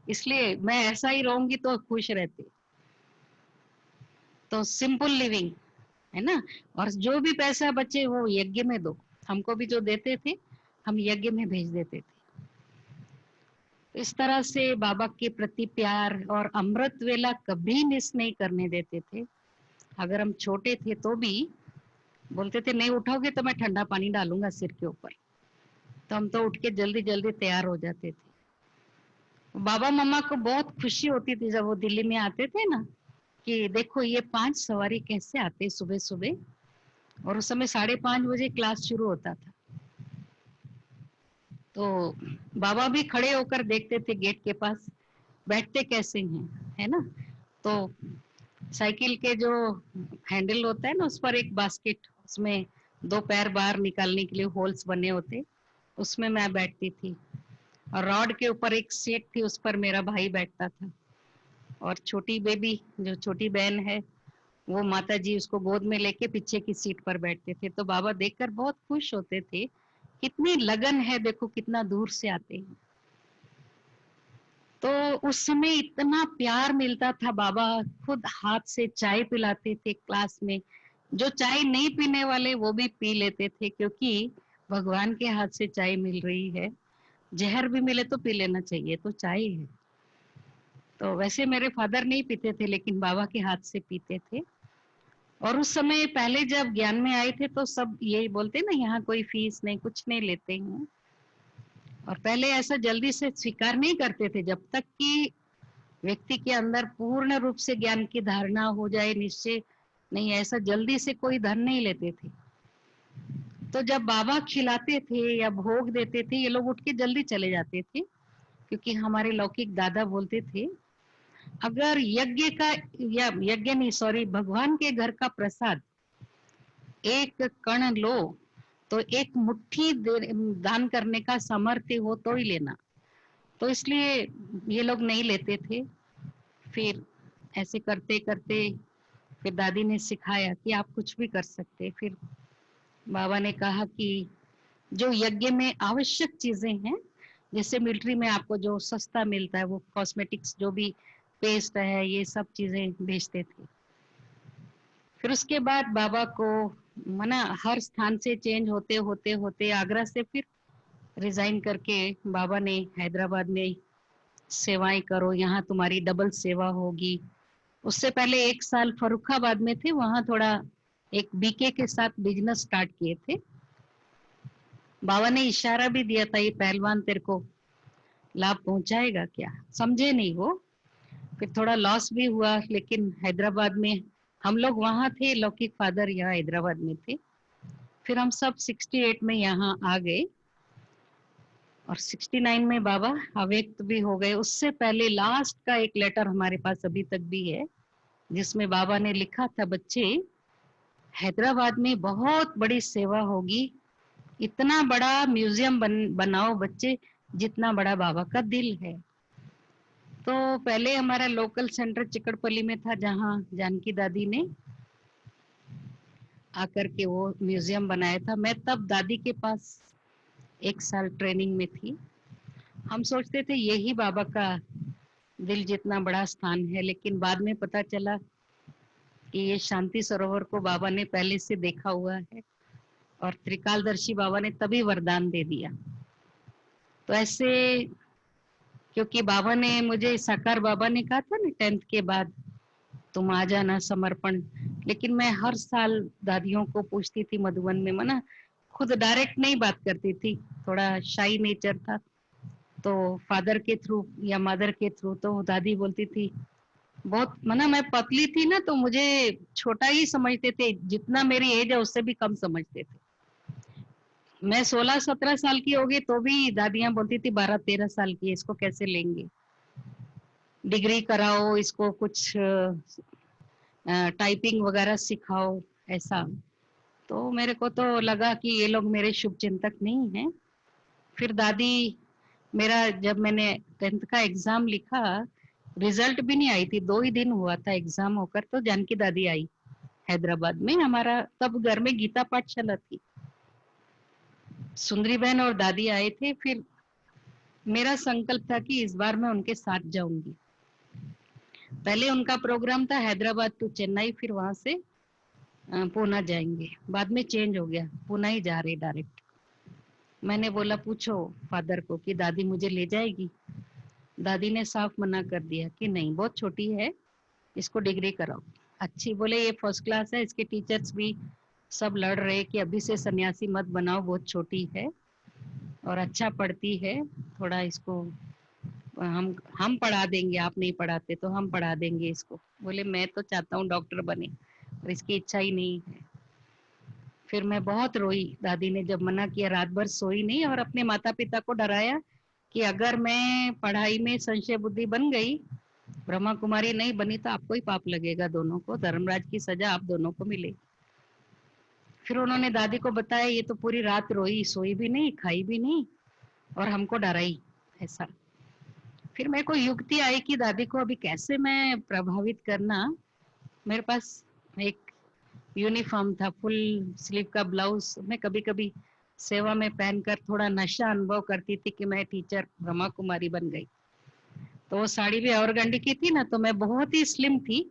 इसलिए मैं ऐसा ही रहूंगी तो खुश रहते। तो सिंपल लिविंग है ना, और जो भी पैसा बचे वो यज्ञ में दो, हमको भी जो देते थे हम यज्ञ में भेज देते थे। इस तरह से बाबा के प्रति प्यार, और अमृत वेला कभी मिस नहीं करने देते थे। अगर हम छोटे थे तो भी बोलते थे नहीं उठोगे तो मैं ठंडा पानी डालूंगा सिर के ऊपर, तो हम तो उठ के जल्दी जल्दी तैयार हो जाते थे। बाबा मम्मा को बहुत खुशी होती थी जब वो दिल्ली में आते थे ना, कि देखो ये 5 सवारी कैसे आते सुबह सुबह, और उस समय 5:30 बजे क्लास शुरू होता था। तो बाबा भी खड़े होकर देखते थे गेट के पास, बैठते कैसे हैं, है ना। तो साइकिल के जो हैंडल होता है ना, उस पर एक बास्केट, उसमें 2 पैर बाहर निकालने के लिए होल्स बने होते, उसमें मैं बैठती थी, और रॉड के ऊपर एक सीट थी, उस पर मेरा भाई बैठता था, और छोटी बेबी जो छोटी बहन है वो माता जी उसको गोद में लेके पीछे की सीट पर बैठते थे। तो बाबा देखकर बहुत खुश होते थे, कितनी लगन है, देखो कितना दूर से आते हैं। तो उस समय इतना प्यार मिलता था, बाबा खुद हाथ से चाय पिलाते थे क्लास में, जो चाय नहीं पीने वाले वो भी पी लेते थे, क्योंकि भगवान के हाथ से चाय मिल रही है, जहर भी मिले तो पी लेना चाहिए, तो चाय है। तो वैसे मेरे फादर नहीं पीते थे, लेकिन बाबा के हाथ से पीते थे। और उस समय पहले जब ज्ञान में आए थे तो सब यही बोलते ना, यहाँ कोई फीस नहीं, कुछ नहीं लेते हैं। और पहले ऐसा जल्दी से स्वीकार नहीं करते थे, जब तक कि व्यक्ति के अंदर पूर्ण रूप से ज्ञान की धारणा हो जाए, निश्चय नहीं, ऐसा जल्दी से कोई धन नहीं लेते थे। तो जब बाबा खिलाते थे या भोग देते थे, ये लोग उठ के जल्दी चले जाते थे, क्योंकि हमारे लौकिक दादा बोलते थे अगर यज्ञ का, या यज्ञ नहीं सॉरी, भगवान के घर का प्रसाद एक कण लो तो एक मुट्ठी दान करने का सामर्थ्य हो तो ही लेना। तो इसलिए ये लोग नहीं लेते थे। फिर ऐसे करते करते फिर दादी ने सिखाया कि आप कुछ भी कर सकते। फिर बाबा ने कहा कि जो यज्ञ में आवश्यक चीजें हैं, जैसे मिलिट्री में आपको जो सस्ता मिलता है, वो कॉस्मेटिक्स जो भी पेस्ट है, ये सब चीजें बेचते थे। फिर उसके बाद बाबा को मना हर स्थान से चेंज होते होते होते आगरा से फिर रिजाइन करके बाबा ने हैदराबाद में सेवाएं करो, यहाँ तुम्हारी डबल सेवा होगी। उससे पहले 1 साल फरुखाबाद में थे, वहां थोड़ा एक बीके के साथ बिजनेस स्टार्ट किए थे। बाबा ने इशारा भी दिया था, ये पहलवान तेरे को लाभ पहुंचाएगा क्या, समझे नहीं वो। फिर थोड़ा लॉस भी हुआ, लेकिन हैदराबाद में हम लोग वहां थे, लौकिक फादर यहाँ हैदराबाद में थे। फिर हम सब 68 में यहाँ आ गए, और 69 में बाबा अव्यक्त भी हो गए। उससे पहले लास्ट का एक लेटर हमारे पास अभी तक भी है, जिसमें बाबा ने लिखा था, बच्चे हैदराबाद में बहुत बड़ी सेवा होगी, इतना बड़ा म्यूजियम बनाओ बच्चे जितना बड़ा बाबा का दिल है। तो पहले हमारा लोकल सेंटर चिकड़पल्ली में था, जहाँ जानकी दादी ने आकर के वो म्यूजियम बनाया था। मैं तब दादी के पास 1 साल ट्रेनिंग में थी। हम सोचते थे यही बाबा का दिल जितना बड़ा स्थान है, लेकिन बाद में पता चला कि ये शांति सरोवर को बाबा ने पहले से देखा हुआ है और त्रिकालदर्शी बाबा ने तभी वरदान दे दिया। तो ऐसे, क्योंकि बाबा ने मुझे, साकार बाबा ने कहा था ना 10th के बाद तुम आ जाना समर्पण, लेकिन मैं हर साल दादियों को पूछती थी मधुबन में, मना खुद डायरेक्ट नहीं बात करती थी, थोड़ा शाई नेचर था, तो फादर के थ्रू या मदर के थ्रू। तो दादी बोलती थी बहुत, मना मैं पतली थी ना, तो मुझे छोटा ही समझते थे, जितना मेरी एज है उससे भी कम समझते थे। मैं 16-17 साल की हो गई तो भी दादियां बोलती थी 12-13 साल की है, इसको कैसे लेंगे, डिग्री कराओ, इसको कुछ टाइपिंग वगैरह सिखाओ, ऐसा। तो मेरे को तो लगा कि ये लोग मेरे शुभ चिंतक नहीं हैं। फिर दादी, मेरा जब मैंने 10th का एग्जाम लिखा, रिजल्ट भी नहीं आई थी, 2 ही दिन हुआ था एग्जाम होकर, तो जानकी दादी आई हैदराबाद में। हमारा तब घर में गीता पाठशाला थी, सुंदरी बहन और दादी आए थे। फिर मेरा संकल्प था कि इस बार मैं उनके साथ जाऊंगी। पहले उनका प्रोग्राम था हैदराबाद टू चेन्नई, फिर वहां से पूना जाएंगे, बाद में चेंज हो गया, पूना ही जा रहे डायरेक्ट। मैंने बोला पूछो फादर को कि दादी मुझे ले जाएगी। दादी ने साफ मना कर दिया कि नहीं, बहुत छोटी है, इसको डिग्री कराओ अच्छी। बोले ये फर्स्ट क्लास है, इसके टीचर्स भी सब लड़ रहे कि अभी से सन्यासी मत बनाओ, बहुत छोटी है और अच्छा पढ़ती है, थोड़ा इसको हम पढ़ा देंगे, आप नहीं पढ़ाते तो हम पढ़ा देंगे इसको। बोले मैं तो चाहता हूँ डॉक्टर बने, और इसकी इच्छा ही नहीं है। फिर मैं बहुत रोई, दादी ने जब मना किया, रात भर सोई नहीं, और अपने माता पिता को डराया कि अगर मैं पढ़ाई में संशय बुद्धि बन गई, ब्रह्मा कुमारी नहीं बनी, तो आपको ही पाप लगेगा, दोनों को, धर्मराज की सजा आप दोनों को मिलेगी। फिर उन्होंने दादी को बताया, ये तो पूरी रात रोई, सोई भी नहीं, खाई भी नहीं, और हमको डराई, ऐसा। फिर मेरे को युक्ति आई कि दादी को अभी कैसे मैं प्रभावित करना। मेरे पास एक यूनिफॉर्म था, फुल स्लीव का ब्लाउज, मैं कभी कभी सेवा में पहनकर थोड़ा नशा अनुभव करती थी कि मैं टीचर ब्रह्मा कुमारी बन गई। तो वो साड़ी भी औरगंडी की थी ना, तो मैं बहुत ही स्लिम थी,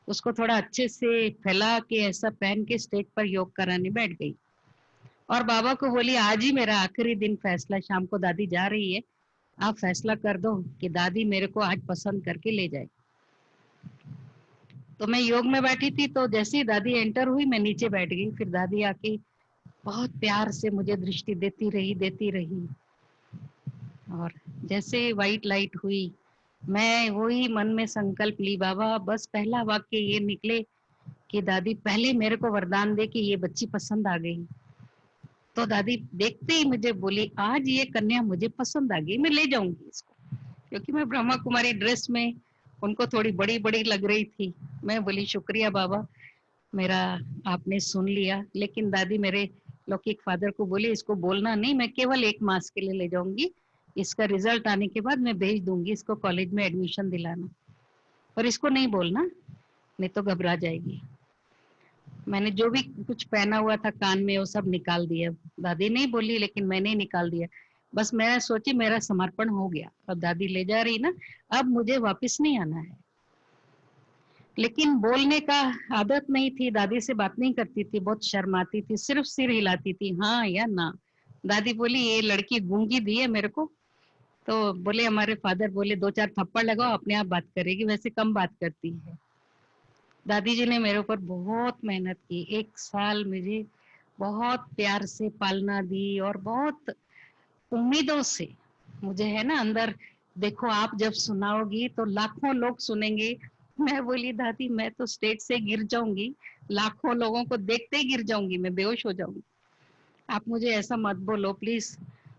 उसको थोड़ा अच्छे से फैला के ऐसा पहन के स्टेज पर योग कराने बैठ गई। और बाबा को बोली आज ही मेरा आखिरी दिन, फैसला, शाम को दादी जा रही है, आप फैसला कर दो कि दादी मेरे को आज पसंद करके ले जाए। तो मैं योग में बैठी थी, तो जैसे ही दादी एंटर हुई मैं नीचे बैठ गई। फिर दादी आके बहुत प्यार से मुझे दृष्टि देती रही, और जैसे वाइट लाइट हुई, मैं वही मन में संकल्प ली, बाबा बस पहला वाक्य ये निकले कि दादी पहले मेरे को वरदान दे कि ये बच्ची पसंद आ गई। तो दादी देखते ही मुझे बोली आज ये कन्या मुझे पसंद आ गई, मैं ले जाऊंगी इसको, क्योंकि मैं ब्रह्मा कुमारी ड्रेस में उनको थोड़ी बड़ी बड़ी लग रही थी। मैं बोली शुक्रिया बाबा, मेरा आपने सुन लिया। लेकिन दादी मेरे लौकिक फादर को बोली इसको बोलना नहीं, मैं केवल 1 मास के लिए ले जाऊंगी, इसका रिजल्ट आने के बाद मैं भेज दूंगी इसको कॉलेज में एडमिशन दिलाना, और इसको नहीं बोलना, नहीं तो घबरा जाएगी। मैंने जो भी कुछ पहना हुआ था कान में वो सब निकाल दिया। दादी नहीं बोली लेकिन मैंने ही निकाल दिया। बस मैं सोची मेरा समर्पण हो गया, अब दादी ले जा रही ना, अब मुझे वापस नहीं आना है। लेकिन बोलने का आदत नहीं थी, दादी से बात नहीं करती थी, बहुत शर्माती थी, सिर्फ सिर हिलाती थी हाँ या ना। दादी बोली ये लड़की गूंगी दी है मेरे को, तो बोले हमारे फादर बोले 2-4 थप्पड़ लगाओ अपने आप बात करेगी, वैसे कम बात करती है। दादी जी ने मेरे ऊपर बहुत मेहनत की, 1 साल मुझे बहुत प्यार से पालना दी, और बहुत उम्मीदों से मुझे है ना अंदर, देखो आप जब सुनाओगी तो लाखों लोग सुनेंगे। मैं बोली दादी मैं तो स्टेज से गिर जाऊंगी, लाखों लोगों को देखते ही गिर जाऊंगी, मैं बेहोश हो जाऊंगी, आप मुझे ऐसा मत बोलो प्लीज।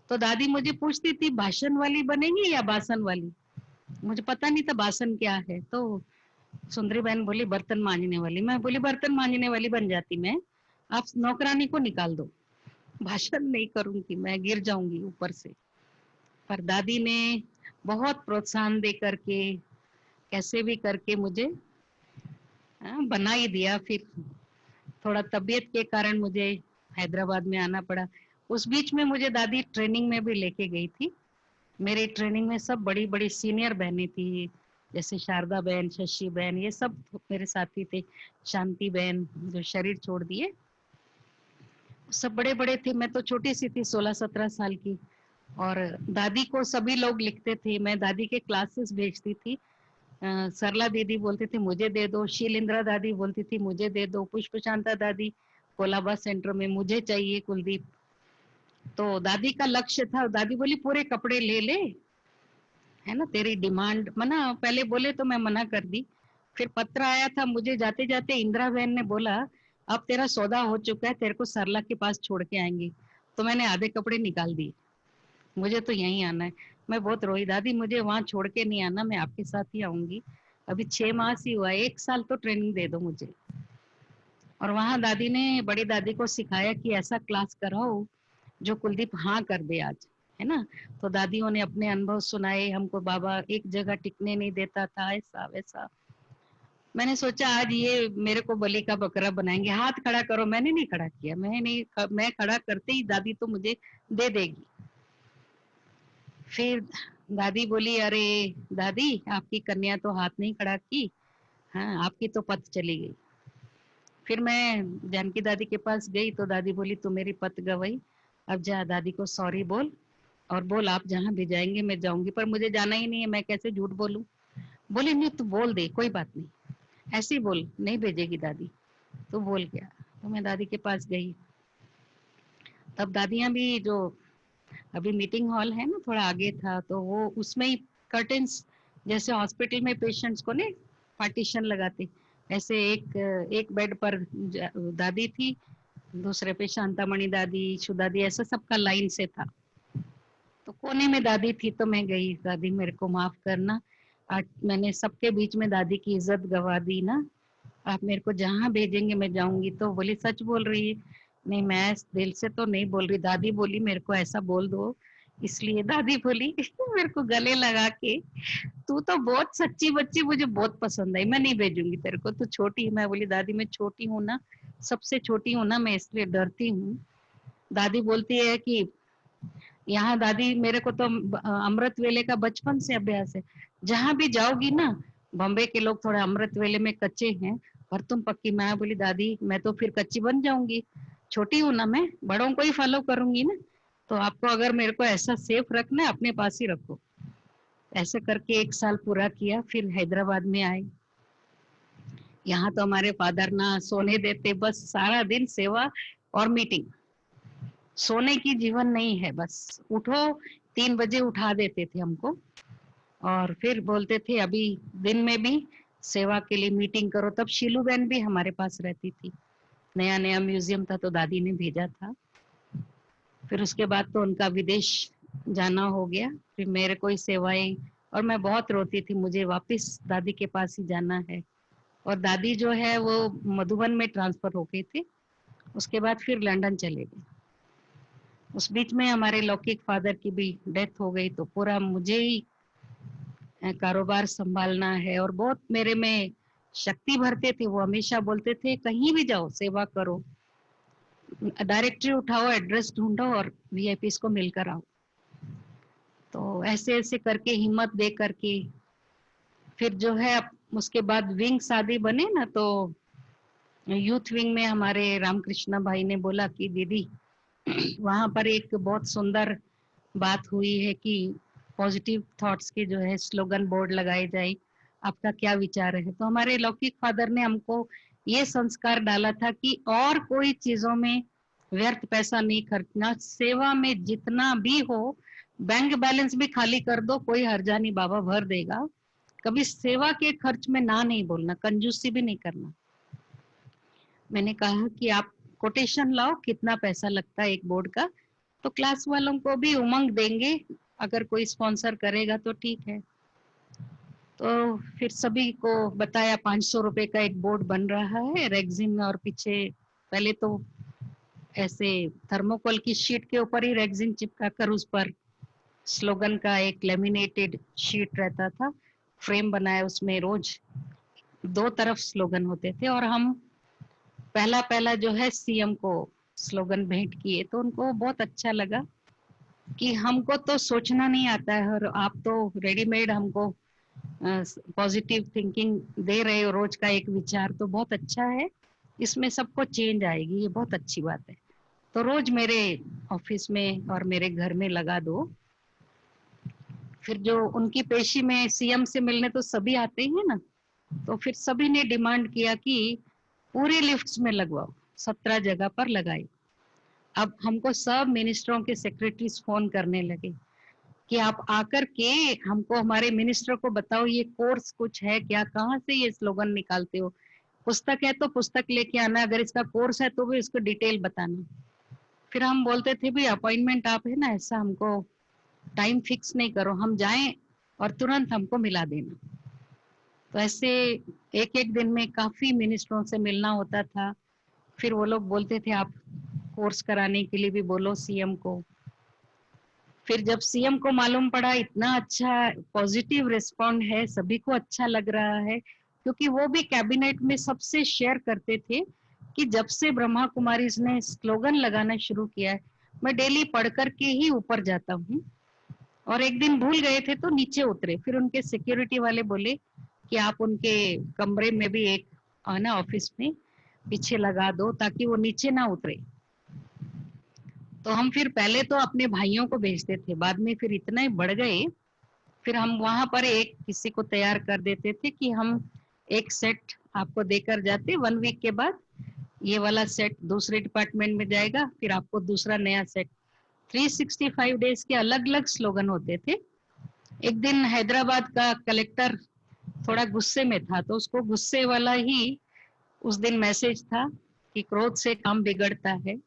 तो दादी मुझे पूछती थी भाषण वाली बनेंगी या बासन वाली, मुझे पता नहीं था बासन क्या है। तो सुंदरी बहन बोली बर्तन मांजने वाली, मैं बोली बर्तन मांजने वाली बन जाती मैं, आप नौकरानी को निकाल दो, भाषण नहीं करूंगी, मैं गिर जाऊंगी ऊपर से। पर दादी ने बहुत प्रोत्साहन दे करके कैसे भी करके मुझे बना ही दिया। फिर थोड़ा तबीयत के कारण मुझे हैदराबाद में आना पड़ा। उस बीच में मुझे दादी ट्रेनिंग में भी लेके गई थी। मेरी ट्रेनिंग में सब बड़ी बड़ी सीनियर बहनें थी, जैसे शारदा बहन, शशि बहन, ये सब मेरे साथी थे। शांति बहन जो शरीर छोड़ दिए, सब बड़े बड़े थे, मैं तो छोटी सी थी, 16-17 साल की। और दादी को सभी लोग लिखते थे, मैं दादी के क्लासेस भेजती थी। सरला दीदी बोलते थे मुझे दे दो, शीलिंद्रा दादी बोलती थी मुझे दे दो, पुष्प शांता दादी कोलाबा सेंटर में मुझे चाहिए कुलदीप। तो दादी का लक्ष्य था, दादी बोली पूरे कपड़े ले ले, है ना, तेरी डिमांड मना। पहले बोले तो मैं मना कर दी, फिर पत्र आया था मुझे, जाते जाते इंदिरा बहन ने बोला अब तेरा सौदा हो चुका है, तेरे को सरला के पास छोड़ के आएंगी। तो मैंने आधे कपड़े निकाल दिए, मुझे तो यहीं आना है। मैं बहुत रोई, दादी मुझे वहां छोड़ के नहीं आना, मैं आपके साथ ही आऊंगी। अभी 6 माह ही हुआ है, 1 साल तो ट्रेनिंग दे दो मुझे। और वहां दादी ने, बड़ी दादी को सिखाया कि ऐसा क्लास कराओ जो कुलदीप हाँ कर दे आज, है ना। तो दादियों ने अपने अनुभव सुनाए हमको, बाबा एक जगह टिकने नहीं देता था, ऐसा वैसा। मैंने सोचा आज ये मेरे को बलि का बकरा बनाएंगे, हाथ खड़ा करो, मैंने नहीं खड़ा किया, मैं खड़ा करते ही दादी तो मुझे दे देगी। फिर दादी बोली अरे दादी आपकी कन्या तो हाथ नहीं खड़ा की, हाँ आपकी तो पत चली गई। फिर मैं जानकी दादी के पास गई तो दादी बोली तू मेरी पत गवाई, अब जा दादी को सॉरी बोल, और बोल आप जहाँ भी जाएंगे मैं जाऊंगी, पर मुझे जाना ही नहीं है, मैं कैसे झूठ बोलूं। बोली नहीं तू बोल दे, कोई बात नहीं, ऐसे ही बोल, नहीं भेजेगी दादी, तो बोल गया। तो मैं दादी के पास गई, तब दादियां भी जो, अभी मीटिंग हॉल है ना थोड़ा आगे था, तो वो उसमें ही कर्टेन्स, जैसे हॉस्पिटल में पेशेंट्स को ने पार्टीशन लगाते, ऐसे एक एक बेड पर दादी थी, दूसरे पे शांतामणि दादी, ईशु दादी, ऐसा सबका लाइन से था। तो कोने में दादी थी, तो मैं गई, दादी मेरे को माफ करना, आज मैंने सबके बीच में दादी की इज्जत गवा दी ना, आप मेरे को जहाँ भेजेंगे मैं जाऊंगी। तो बोली सच बोल रही है? नहीं मैं दिल से तो नहीं बोल रही, दादी बोली मेरे को ऐसा बोल दो, इसलिए दादी बोली मेरे को गले लगा के, तू तो बहुत सच्ची बच्ची, मुझे बहुत पसंद आई, मैं नहीं भेजूंगी तेरे को, तू छोटी है। मैं बोली दादी मैं छोटी हूँ ना, सबसे छोटी हूँ ना, मैं इसलिए डरती हूँ। दादी बोलती है कि यहाँ दादी मेरे को तो अमृत वेले का बचपन से अभ्यास है, जहां भी जाओगी ना, बॉम्बे के लोग थोड़ा अमृत वेले में कच्चे हैं, और तुम पक्की। मैं बोली दादी मैं तो फिर कच्ची बन जाऊंगी, छोटी हूँ ना, मैं बड़ों को ही फॉलो करूंगी ना, तो आपको अगर मेरे को ऐसा सेफ रखना है अपने पास ही रखो। ऐसे करके 1 साल पूरा किया, फिर हैदराबाद में आए। यहाँ तो हमारे फादर ना सोने देते, बस सारा दिन सेवा और मीटिंग, सोने की जीवन नहीं है, बस उठो, 3 बजे उठा देते थे हमको, और फिर बोलते थे अभी दिन में भी सेवा के लिए मीटिंग करो। तब शीलू बहन भी हमारे पास रहती थी, नया नया म्यूजियम था तो दादी ने भेजा था। फिर उसके बाद तो उनका विदेश जाना हो गया, फिर मेरे को ही सेवाएं, और मैं बहुत रोती थी, मुझे वापस दादी के पास ही जाना है। और दादी जो है वो मधुबन में ट्रांसफर हो गए थे, उसके बाद फिर लंदन चले गए। उस बीच में हमारे लौकिक फादर की भी डेथ हो गई, तो पूरा मुझे ही कारोबार संभालना है। और बहुत मेरे में शक्ति भरते थे, वो हमेशा बोलते थे कहीं भी जाओ सेवा करो, डायरेक्टरी उठाओ, एड्रेस ढूंढो और वीआईपीस को मिलकर आओ। तो ऐसे ऐसे करके हिम्मत दे करके फिर जो है उसके बाद विंग शादी बने ना, तो यूथ विंग में हमारे रामकृष्ण भाई ने बोला कि दीदी वहां पर एक बहुत सुंदर बात हुई है कि पॉजिटिव थॉट्स के जो है स्लोगन बोर्ड लगाए जाए, आपका क्या विचार है। तो हमारे लौकिक फादर ने हमको ये संस्कार डाला था कि और कोई चीजों में व्यर्थ पैसा नहीं खर्चना, सेवा में जितना भी हो, बैंक बैलेंस भी खाली कर दो, कोई हर्जा नहीं, बाबा भर देगा। कभी सेवा के खर्च में ना नहीं बोलना, कंजूसी भी नहीं करना। मैंने कहा कि आप कोटेशन लाओ कितना पैसा लगता है एक बोर्ड का, तो क्लास वालों को भी उमंग देंगे, अगर कोई स्पॉन्सर करेगा तो ठीक है। तो फिर सभी को बताया 500 रुपए का एक बोर्ड बन रहा है रेगजिन, और पीछे पहले तो ऐसे थर्मोकोल की शीट के ऊपर ही रेगजिन चिपका कर उस पर स्लोगन का एक लेमिनेटेड शीट रहता था, फ्रेम बनाया, उसमें रोज 2 तरफ स्लोगन होते थे और हम पहला पहला जो है सीएम को स्लोगन भेंट किए तो उनको बहुत अच्छा लगा कि हमको तो सोचना नहीं आता है और आप तो रेडीमेड हमको पॉजिटिव थिंकिंग दे रहे हो, रोज का एक विचार तो बहुत अच्छा है, इसमें सबको चेंज आएगी, ये बहुत अच्छी बात है। तो रोज मेरे ऑफिस में और मेरे घर में लगा दो। फिर जो उनकी पेशी में सीएम से मिलने तो सभी आते हैं ना, तो फिर सभी ने डिमांड किया कि पूरे लिफ्ट्स में लगवाओ, 17 जगह पर लगाई। अब हमको सब मिनिस्टरों के सेक्रेटरीज फोन करने लगे कि आप आकर के हमको, हमारे मिनिस्टर को बताओ ये कोर्स कुछ है क्या, कहाँ से ये स्लोगन निकालते हो, पुस्तक है तो पुस्तक लेके आना, अगर इसका कोर्स है तो भी इसको डिटेल बताना। फिर हम बोलते थे भी अपॉइंटमेंट आप है ना, ऐसा हमको टाइम फिक्स नहीं करो, हम जाएं और तुरंत हमको मिला देना। तो ऐसे एक एक दिन में काफी मिनिस्टरों से मिलना होता था। फिर वो लोग बोलते थे आप कोर्स कराने के लिए भी बोलो सीएम को। फिर जब सीएम को मालूम पड़ा इतना अच्छा पॉजिटिव रिस्पॉन्ड है, सभी को अच्छा लग रहा है, क्योंकि वो भी कैबिनेट में सबसे शेयर करते थे कि जब से ब्रह्मा कुमारी ने स्लोगन लगाना शुरू किया है, मैं डेली पढ़ करके ही ऊपर जाता हूँ। और एक दिन भूल गए थे तो नीचे उतरे, फिर उनके सिक्योरिटी वाले बोले कि आप उनके कमरे में भी एक आना, ऑफिस में पीछे लगा दो ताकि वो नीचे ना उतरे। तो हम फिर पहले तो अपने भाइयों को भेजते थे, बाद में फिर इतने बढ़ गए, फिर हम वहां पर एक किसी को तैयार कर देते थे कि हम एक सेट आपको देकर जाते, 1 वीक के बाद ये वाला सेट दूसरे डिपार्टमेंट में जाएगा, फिर आपको दूसरा नया सेट। 365 डेज के अलग अलग स्लोगन होते थे। एक दिन हैदराबाद का कलेक्टर थोड़ा गुस्से में था, तो उसको गुस्से वाला ही उस दिन मैसेज था कि क्रोध से काम बिगड़ता है,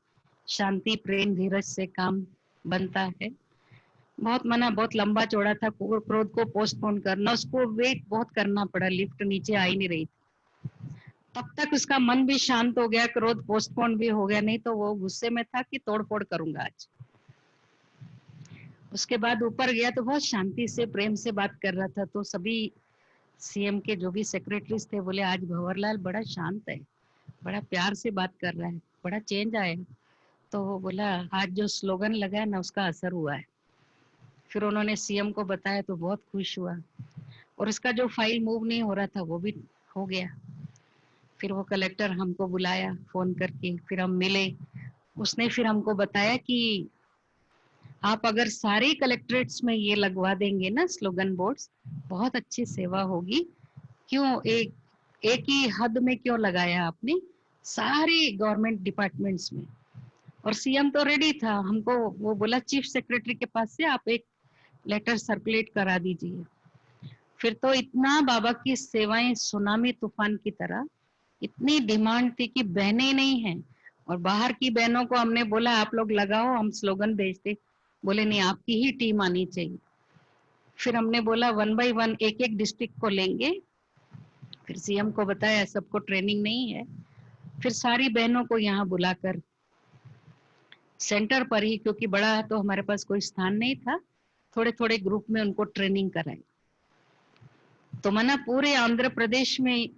शांति प्रेम धीरज से काम बनता है। बहुत मना, बहुत लंबा चौड़ा था, क्रोध को पोस्टपोन करना, उसको वेट बहुत करना पड़ा, लिफ्ट नीचे आ ही नहीं रही थी। तब तक उसका मन भी शांत हो गया, क्रोध पोस्टपोन भी हो गया, नहीं तो वो गुस्से में था कि तोड़फोड़ करूंगा आज। उसके बाद ऊपर गया तो बहुत शांति से प्रेम से बात कर रहा था, तो सभी सीएम के जो भी सेक्रेटरीज थे बोले आज भंवरलाल बड़ा शांत है, बड़ा प्यार से बात कर रहा है, बड़ा चेंज आया। तो वो बोला आज जो स्लोगन लगा है ना उसका असर हुआ है। फिर उन्होंने सीएम को बताया तो बहुत खुश हुआ, और इसका जो फाइल मूव नहीं हो रहा था वो भी हो गया। फिर वो कलेक्टर हमको बुलाया फोन करके, फिर हम मिले। उसने फिर हमको बताया कि आप अगर सारे कलेक्ट्रेट्स में ये लगवा देंगे ना स्लोगन बोर्ड्स, बहुत अच्छी सेवा होगी। क्यों एक एक ही हद में क्यों लगाया आपने, सारे गवर्नमेंट डिपार्टमेंट्स में। और सीएम तो रेडी था, हमको वो बोला चीफ सेक्रेटरी के पास से आप एक लेटर सर्कुलेट करा दीजिए। फिर तो इतना बाबा की सेवाएं सुनामी तूफान की तरह, इतनी डिमांड थी कि बहनें नहीं हैं, और बाहर की बहनों को हमने बोला आप लोग लगाओ, हम स्लोगन भेजते, बोले नहीं आपकी ही टीम आनी चाहिए। फिर हमने बोला 1 बाय 1 एक एक डिस्ट्रिक्ट को लेंगे। फिर सीएम को बताया सबको ट्रेनिंग नहीं है, फिर सारी बहनों को यहाँ बुलाकर सेंटर पर ही, क्योंकि बड़ा तो हमारे पास कोई स्थान नहीं था, थोड़े थोड़े ग्रुप में उनको ट्रेनिंग कराई। तो मना पूरे आंध्र प्रदेश में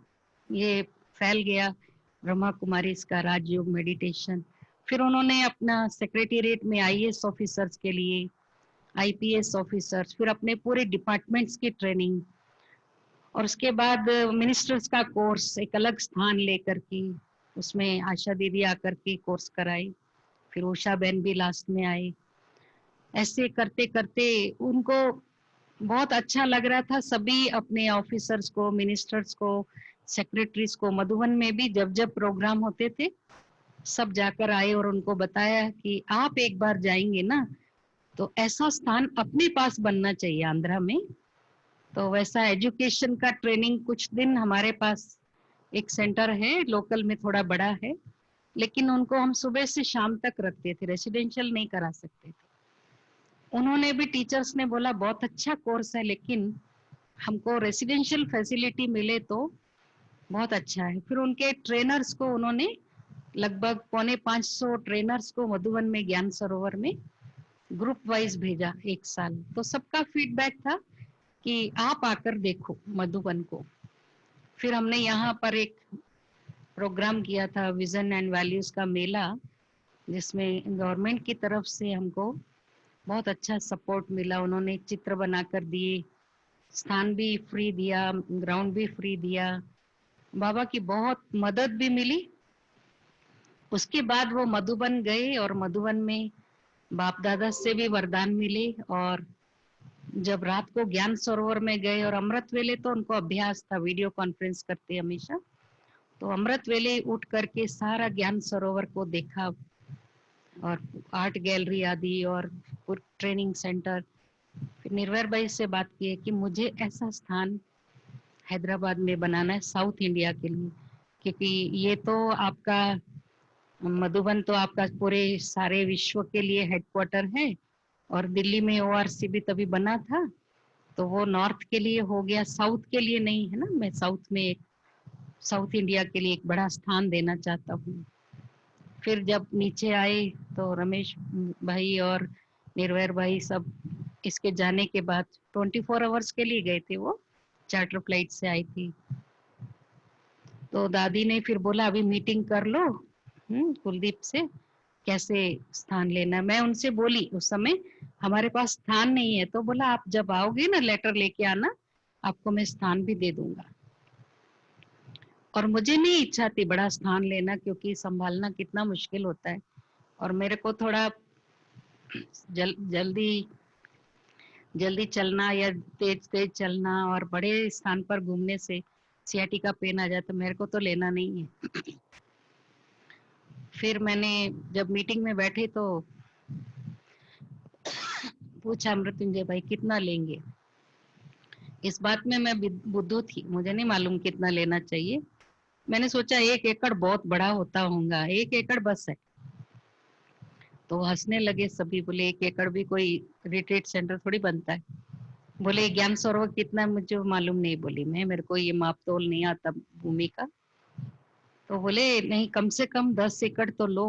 ये फैल गया ब्रह्मा कुमारी इसका राजयोग मेडिटेशन। फिर उन्होंने अपना सेक्रेटेरिएट में आईएएस ऑफिसर्स के लिए, आईपीएस ऑफिसर्स, फिर अपने पूरे डिपार्टमेंट्स की ट्रेनिंग, और उसके बाद मिनिस्टर्स का कोर्स एक अलग स्थान लेकर के, उसमें आशा दीदी आकर के कोर्स कराई, फिर उषा बहन भी लास्ट में आई। ऐसे करते करते उनको बहुत अच्छा लग रहा था, सभी अपने ऑफिसर्स को, मिनिस्टर्स को, सेक्रेटरीज को, मधुबन में भी जब जब प्रोग्राम होते थे सब जाकर आए और उनको बताया कि आप एक बार जाएंगे ना तो ऐसा स्थान अपने पास बनना चाहिए आंध्रा में। तो वैसा एजुकेशन का ट्रेनिंग कुछ दिन हमारे पास एक सेंटर है, लोकल में थोड़ा बड़ा है, लेकिन उनको हम सुबह से शाम तक रखते थे, रेसिडेंशियल नहीं करा सकते थे। उन्होंने भी, टीचर्स ने बोला बहुत अच्छा कोर्स है, लेकिन हमको रेसिडेंशियल फैसिलिटी मिले तो बहुत अच्छा है। फिर उनके ट्रेनर्स को उन्होंने लगभग 450 ट्रेनर्स को मधुबन में ज्ञान सरोवर में ग्रुप वाइज भेजा 1 साल। तो सबका फीडबैक था कि आप आकर देखो मधुबन को। फिर हमने यहाँ पर एक प्रोग्राम किया था, विजन एंड वैल्यूज का मेला, जिसमें गवर्नमेंट की तरफ से हमको बहुत अच्छा सपोर्ट मिला। उन्होंने चित्र बनाकर दिए, स्थान भी फ्री दिया, ग्राउंड भी फ्री दिया, बाबा की बहुत मदद भी मिली। उसके बाद वो मधुबन गए और मधुबन में बाप दादा से भी वरदान मिले। और जब रात को ज्ञान सरोवर में गए और अमृत वेले तो उनको अभ्यास था, वीडियो कॉन्फ्रेंस करते हमेशा, तो अमृत वेले उठ करके सारा ज्ञान सरोवर को देखा और आर्ट गैलरी आदि और ट्रेनिंग सेंटर। फिर निर्भय भाई से बात की है कि मुझे ऐसा स्थान हैदराबाद में बनाना है साउथ इंडिया के लिए, क्योंकि ये तो आपका मधुबन तो आपका पूरे सारे विश्व के लिए हेडक्वार्टर है, और दिल्ली में ओआरसी भी तभी बना था, तो वो नॉर्थ के लिए हो गया, साउथ के लिए नहीं है ना। मैं साउथ में साउथ इंडिया के लिए एक बड़ा स्थान देना चाहता हूँ। फिर जब नीचे आए तो रमेश भाई और निर्भय भाई सब इसके जाने के बाद 24 आवर्स के लिए गए थे, वो चार्टर फ्लाइट से आई थी। तो दादी ने फिर बोला अभी मीटिंग कर लो कुलदीप से, कैसे स्थान लेना। मैं उनसे बोली उस समय हमारे पास स्थान नहीं है, तो बोला आप जब आओगे ना लेटर लेके आना, आपको मैं स्थान भी दे दूंगा। और मुझे नहीं इच्छा थी बड़ा स्थान लेना, क्योंकि संभालना कितना मुश्किल होता है, और मेरे को थोड़ा जल्दी जल्दी चलना या तेज तेज चलना और बड़े स्थान पर घूमने से सियाटिका पेन आ जाए, तो मेरे को तो लेना नहीं है। फिर मैंने जब मीटिंग में बैठे तो पूछा मृत्युंजय भाई कितना लेंगे। इस बात में मैं बुद्धू थी, मुझे नहीं मालूम कितना लेना चाहिए। मैंने सोचा 1 एकड़ बहुत बड़ा होता होगा, 1 एकड़ बस है। तो हंसने लगे सभी, बोले 1 एकड़ भी कोई रिट्रीट सेंटर थोड़ी बनता है। बोले ज्ञान सरोवर कितना, मुझे मालूम नहीं, बोली मैं, मेरे को ये माप तोल नहीं आता भूमि का। तो बोले नहीं, कम से कम 10 एकड़ तो लो,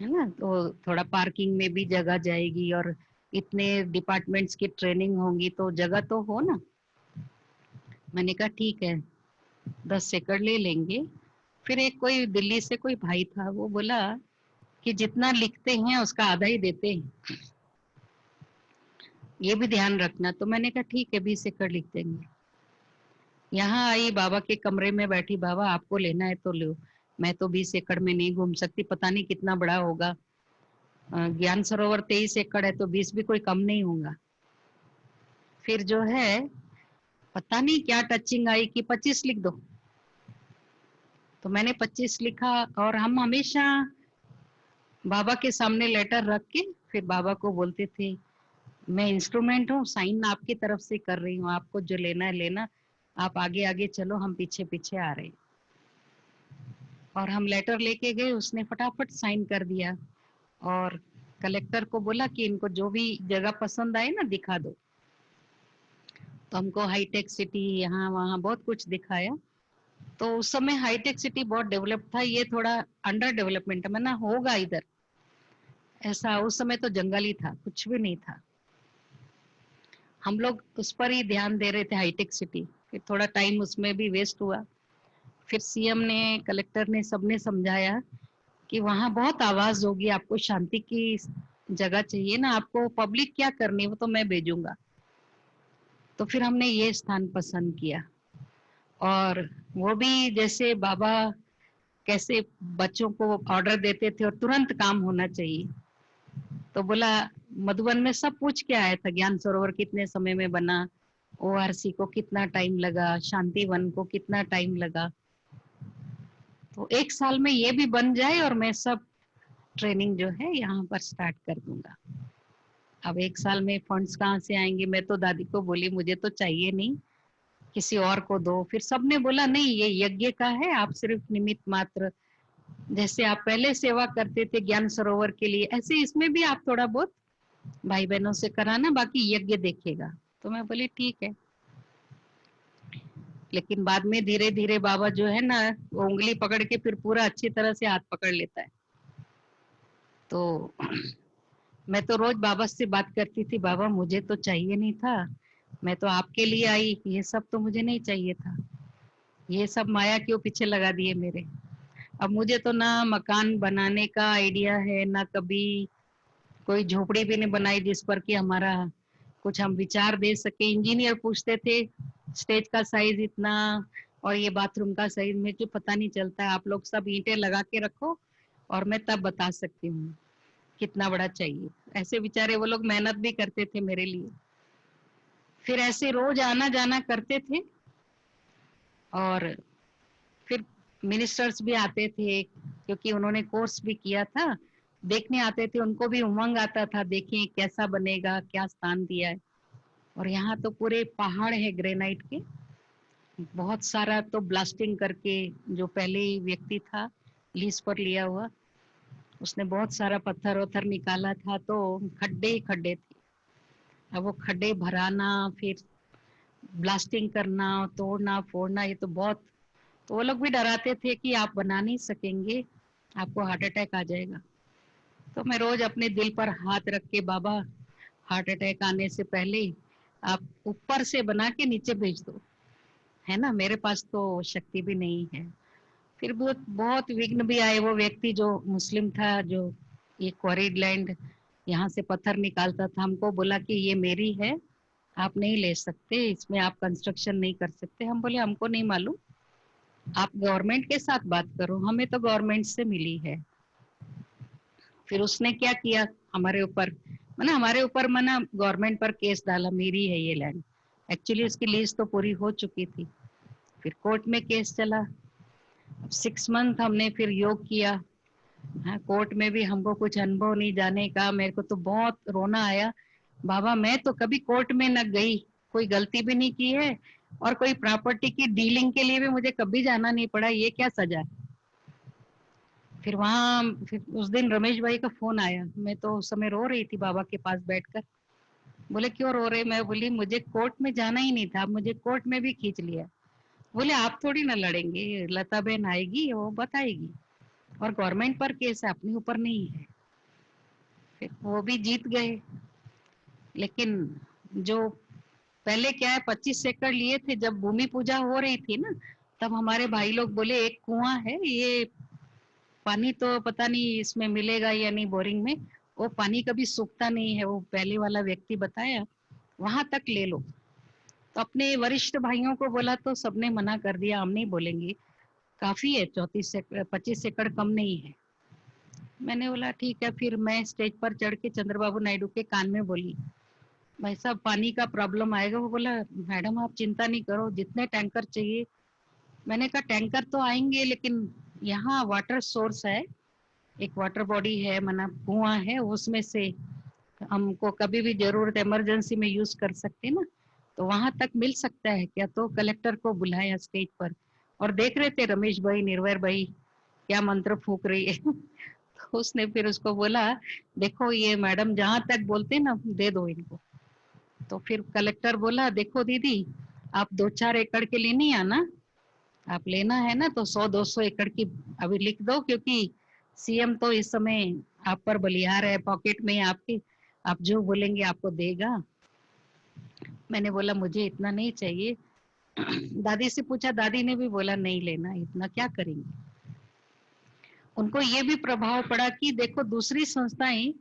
है ना, तो थोड़ा पार्किंग में भी जगह जाएगी और इतने डिपार्टमेंट्स की ट्रेनिंग होगी, तो जगह तो हो ना। मैंने कहा ठीक है 10 एकड़ ले लेंगे। फिर एक कोई दिल्ली से कोई भाई था, वो बोला कि जितना लिखते हैं उसका आधा ही देते हैं, ये भी ध्यान रखना। तो मैंने कहा ठीक है 20 एकड़ लिख देंगे। यहाँ आई, बाबा के कमरे में बैठी, बाबा आपको लेना है तो लो, मैं तो 20 एकड़ में नहीं घूम सकती, पता नहीं कितना बड़ा होगा। ज्ञान सरोवर 23 एकड़ है, तो 20 भी कोई कम नहीं होगा। फिर जो है पता नहीं क्या टचिंग आई कि 25 लिख दो। तो मैंने 25 लिखा, और हम हमेशा बाबा के सामने लेटर रख के फिर बाबा को बोलते थे मैं इंस्ट्रूमेंट हूँ, साइन आपकी तरफ से कर रही हूँ, आपको जो लेना है लेना, आप आगे आगे चलो, हम पीछे पीछे आ रहे हैं। और हम लेटर लेके गए, उसने फटाफट साइन कर दिया, और कलेक्टर को बोला कि इनको जो भी जगह पसंद आए ना दिखा दो। तो हमको हाईटेक सिटी यहाँ वहाँ बहुत कुछ दिखाया। तो उस समय हाईटेक सिटी बहुत डेवलप था, ये थोड़ा अंडर डेवलपमेंट है ना, होगा इधर ऐसा। उस समय तो जंगल ही था, कुछ भी नहीं था। हम लोग उस पर ही ध्यान दे रहे थे, हाईटेक सिटी। फिर थोड़ा टाइम उसमें भी वेस्ट हुआ। फिर सीएम ने, कलेक्टर ने, सबने समझाया कि वहाँ बहुत आवाज होगी, आपको शांति की जगह चाहिए ना, आपको पब्लिक क्या करनी है वो तो मैं भेजूंगा। तो फिर हमने ये स्थान पसंद किया। और वो भी जैसे बाबा कैसे बच्चों को ऑर्डर देते थे और तुरंत काम होना चाहिए, तो बोला मधुबन में सब पूछ के आया था, ज्ञान सरोवर कितने समय में बना, ओआरसी को कितना टाइम लगा, शांति वन को कितना टाइम लगा। तो 1 साल में ये भी बन जाए और मैं सब ट्रेनिंग जो है यहाँ पर स्टार्ट कर दूंगा। अब 1 साल में फंड्स कहाँ से आएंगे? मैं तो दादी को बोली मुझे तो चाहिए नहीं, किसी और को दो। फिर सबने बोला नहीं, ये यज्ञ का है, आप सिर्फ निमित्त मात्र, जैसे आप पहले सेवा करते थे ज्ञान सरोवर के लिए, ऐसे इसमें भी आप थोड़ा बहुत भाई बहनों से कराना, बाकी यज्ञ देखेगा। तो मैं बोली ठीक है। लेकिन बाद में धीरे धीरे बाबा जो है ना, वो उंगली पकड़ के फिर पूरा अच्छी तरह से हाथ पकड़ लेता है। तो मैं तो रोज बाबा से बात करती थी, बाबा मुझे तो चाहिए नहीं था, मैं तो आपके लिए आई, ये सब तो मुझे नहीं चाहिए था, ये सब माया क्यों पीछे लगा दिए मेरे। अब मुझे तो ना मकान बनाने का आइडिया है, ना कभी कोई झोपड़ी भी नहीं बनाई जिस पर कि हमारा कुछ हम विचार दे सके। इंजीनियर पूछते थे स्टेज का साइज इतना और ये बाथरूम का साइज, मुझे पता नहीं चलता है, आप लोग सब ईंटें लगा के रखो और मैं तब बता सकती हूँ कितना बड़ा चाहिए। ऐसे बेचारे वो लोग मेहनत भी करते थे मेरे लिए। फिर ऐसे रोज आना जाना करते थे और फिर मिनिस्टर्स भी आते थे क्योंकि उन्होंने कोर्स भी किया था, देखने आते थे, उनको भी उमंग आता था, देखें कैसा बनेगा, क्या स्थान दिया है। और यहाँ तो पूरे पहाड़ है ग्रेनाइट के, बहुत सारा तो ब्लास्टिंग करके, जो पहले ही व्यक्ति था लीज पर लिया हुआ, उसने बहुत सारा पत्थर वत्थर निकाला था, तो खड्डे ही खड्डे थे। अब वो खड्डे भराना, फिर ब्लास्टिंग करना, तोड़ना फोड़ना, ये तो बहुत, तो वो लोग भी डराते थे कि आप बना नहीं सकेंगे, आपको हार्ट अटैक आ जाएगा। तो मैं रोज अपने दिल पर हाथ रख के, बाबा हार्ट अटैक आने से पहले आप ऊपर से बना के नीचे भेज दो, है ना, मेरे पास तो शक्ति भी नहीं है। फिर बहुत बहुत विघ्न भी आए। वो व्यक्ति जो मुस्लिम था, जो ये क्वारीड लैंड यहाँ से पत्थर निकालता था, हमको बोला कि ये मेरी है, आप नहीं ले सकते, इसमें आप कंस्ट्रक्शन नहीं कर सकते। हम बोले हमको नहीं मालूम, आप गवर्नमेंट के साथ बात करो, हमें तो गवर्नमेंट से मिली है। फिर उसने क्या किया हमारे ऊपर, मना हमारे ऊपर मना गवर्नमेंट पर केस डाला, मेरी है ये लैंड, एक्चुअली उसकी लीज तो पूरी हो चुकी थी। फिर कोर्ट में केस चला, 6 मंथ हमने फिर योग किया। हाँ, कोर्ट में भी हमको कुछ अनुभव नहीं जाने का, मेरे को तो बहुत रोना आया, बाबा मैं तो कभी कोर्ट में न गई, कोई गलती भी नहीं की है, और कोई प्रॉपर्टी की डीलिंग के लिए भी मुझे कभी जाना नहीं पड़ा, ये क्या सजा है। फिर वहां, फिर उस दिन रमेश भाई का फोन आया, मैं तो उस समय रो रही थी बाबा के पास बैठकर। बोले क्यों रो रहे, मैं बोली मुझे कोर्ट में जाना ही नहीं था, मुझे कोर्ट में भी खींच लिया। बोले आप थोड़ी ना लड़ेंगे, लता बहन आएगी वो बताएगी, और गवर्नमेंट पर केस है, अपने ऊपर नहीं है। फिर वो भी जीत गए। लेकिन जो पहले क्या है, 25 एकड़ लिए थे, जब भूमि पूजा हो रही थी ना, तब हमारे भाई लोग बोले एक कुआं है, ये पानी तो पता नहीं इसमें मिलेगा या नहीं, बोरिंग में वो पानी कभी सूखता नहीं है, वो पहले वाला व्यक्ति बताया, वहां तक ले लो। तो अपने वरिष्ठ भाइयों को बोला तो सबने मना कर दिया, हम नहीं बोलेंगे, काफी है, 34 एकड़, 25 एकड़ कम नहीं है। मैंने बोला ठीक है। फिर मैं स्टेज पर चढ़ के चंद्रबाबू नायडू के कान में बोली, भाई साहब पानी का प्रॉब्लम आएगा। वो बोला मैडम आप चिंता नहीं करो, जितने टैंकर चाहिए। मैंने कहा टैंकर तो आएंगे, लेकिन यहाँ वाटर सोर्स है, एक वाटर बॉडी है, मना कुआं है, उसमें से हमको कभी भी जरूरत इमरजेंसी में यूज कर सकते हैं ना, तो वहां तक मिल सकता है क्या। तो कलेक्टर को बुलाया स्टेज पर, और देख रहे थे रमेश भाई, निर्भय भाई क्या मंत्र फूक रही है। तो उसने फिर उसको बोला देखो ये मैडम जहां तक बोलते ना दे दो इनको। तो फिर कलेक्टर बोला देखो दीदी, आप 2-4 एकड़ के लिए नहीं आना, आप लेना है ना तो 100-200 एकड़ की अभी लिख दो, क्योंकि सीएम तो इस समय आप पर बलिहार है, पॉकेट में है आपकी, आप जो बोलेंगे आपको देगा। मैंने बोला मुझे इतना नहीं चाहिए। दादी से पूछा, दादी ने भी बोला नहीं लेना, इतना क्या करेंगे। उनको ये भी प्रभाव पड़ा कि देखो दूसरी संस्थाएं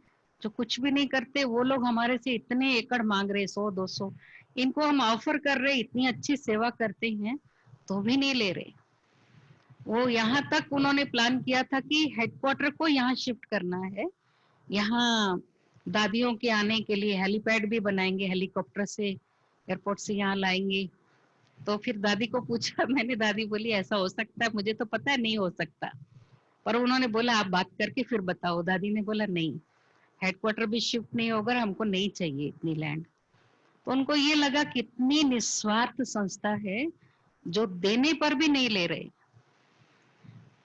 जो कुछ भी नहीं करते, वो लोग हमारे से इतने एकड़ मांग रहे, 100-200, इनको हम ऑफर कर रहे, इतनी अच्छी सेवा करते हैं तो भी नहीं ले रहे। वो यहाँ तक उन्होंने प्लान किया था कि हेडक्वार्टर को यहाँ शिफ्ट करना है, यहाँ दादियों के आने के लिए हेलीपैड भी बनाएंगे, हेलीकॉप्टर से एयरपोर्ट से यहाँ लाएंगे। तो फिर दादी को पूछा, मैंने, दादी बोली ऐसा हो सकता है, मुझे तो पता है नहीं हो सकता, पर उन्होंने बोला आप बात करके फिर बताओ। दादी ने बोला नहीं, हेडक्वार्टर भी शिफ्ट नहीं होगा, हमको नहीं चाहिए इतनी लैंड। तो उनको ये लगा कितनी निस्वार्थ संस्था है जो देने पर भी नहीं ले रहे।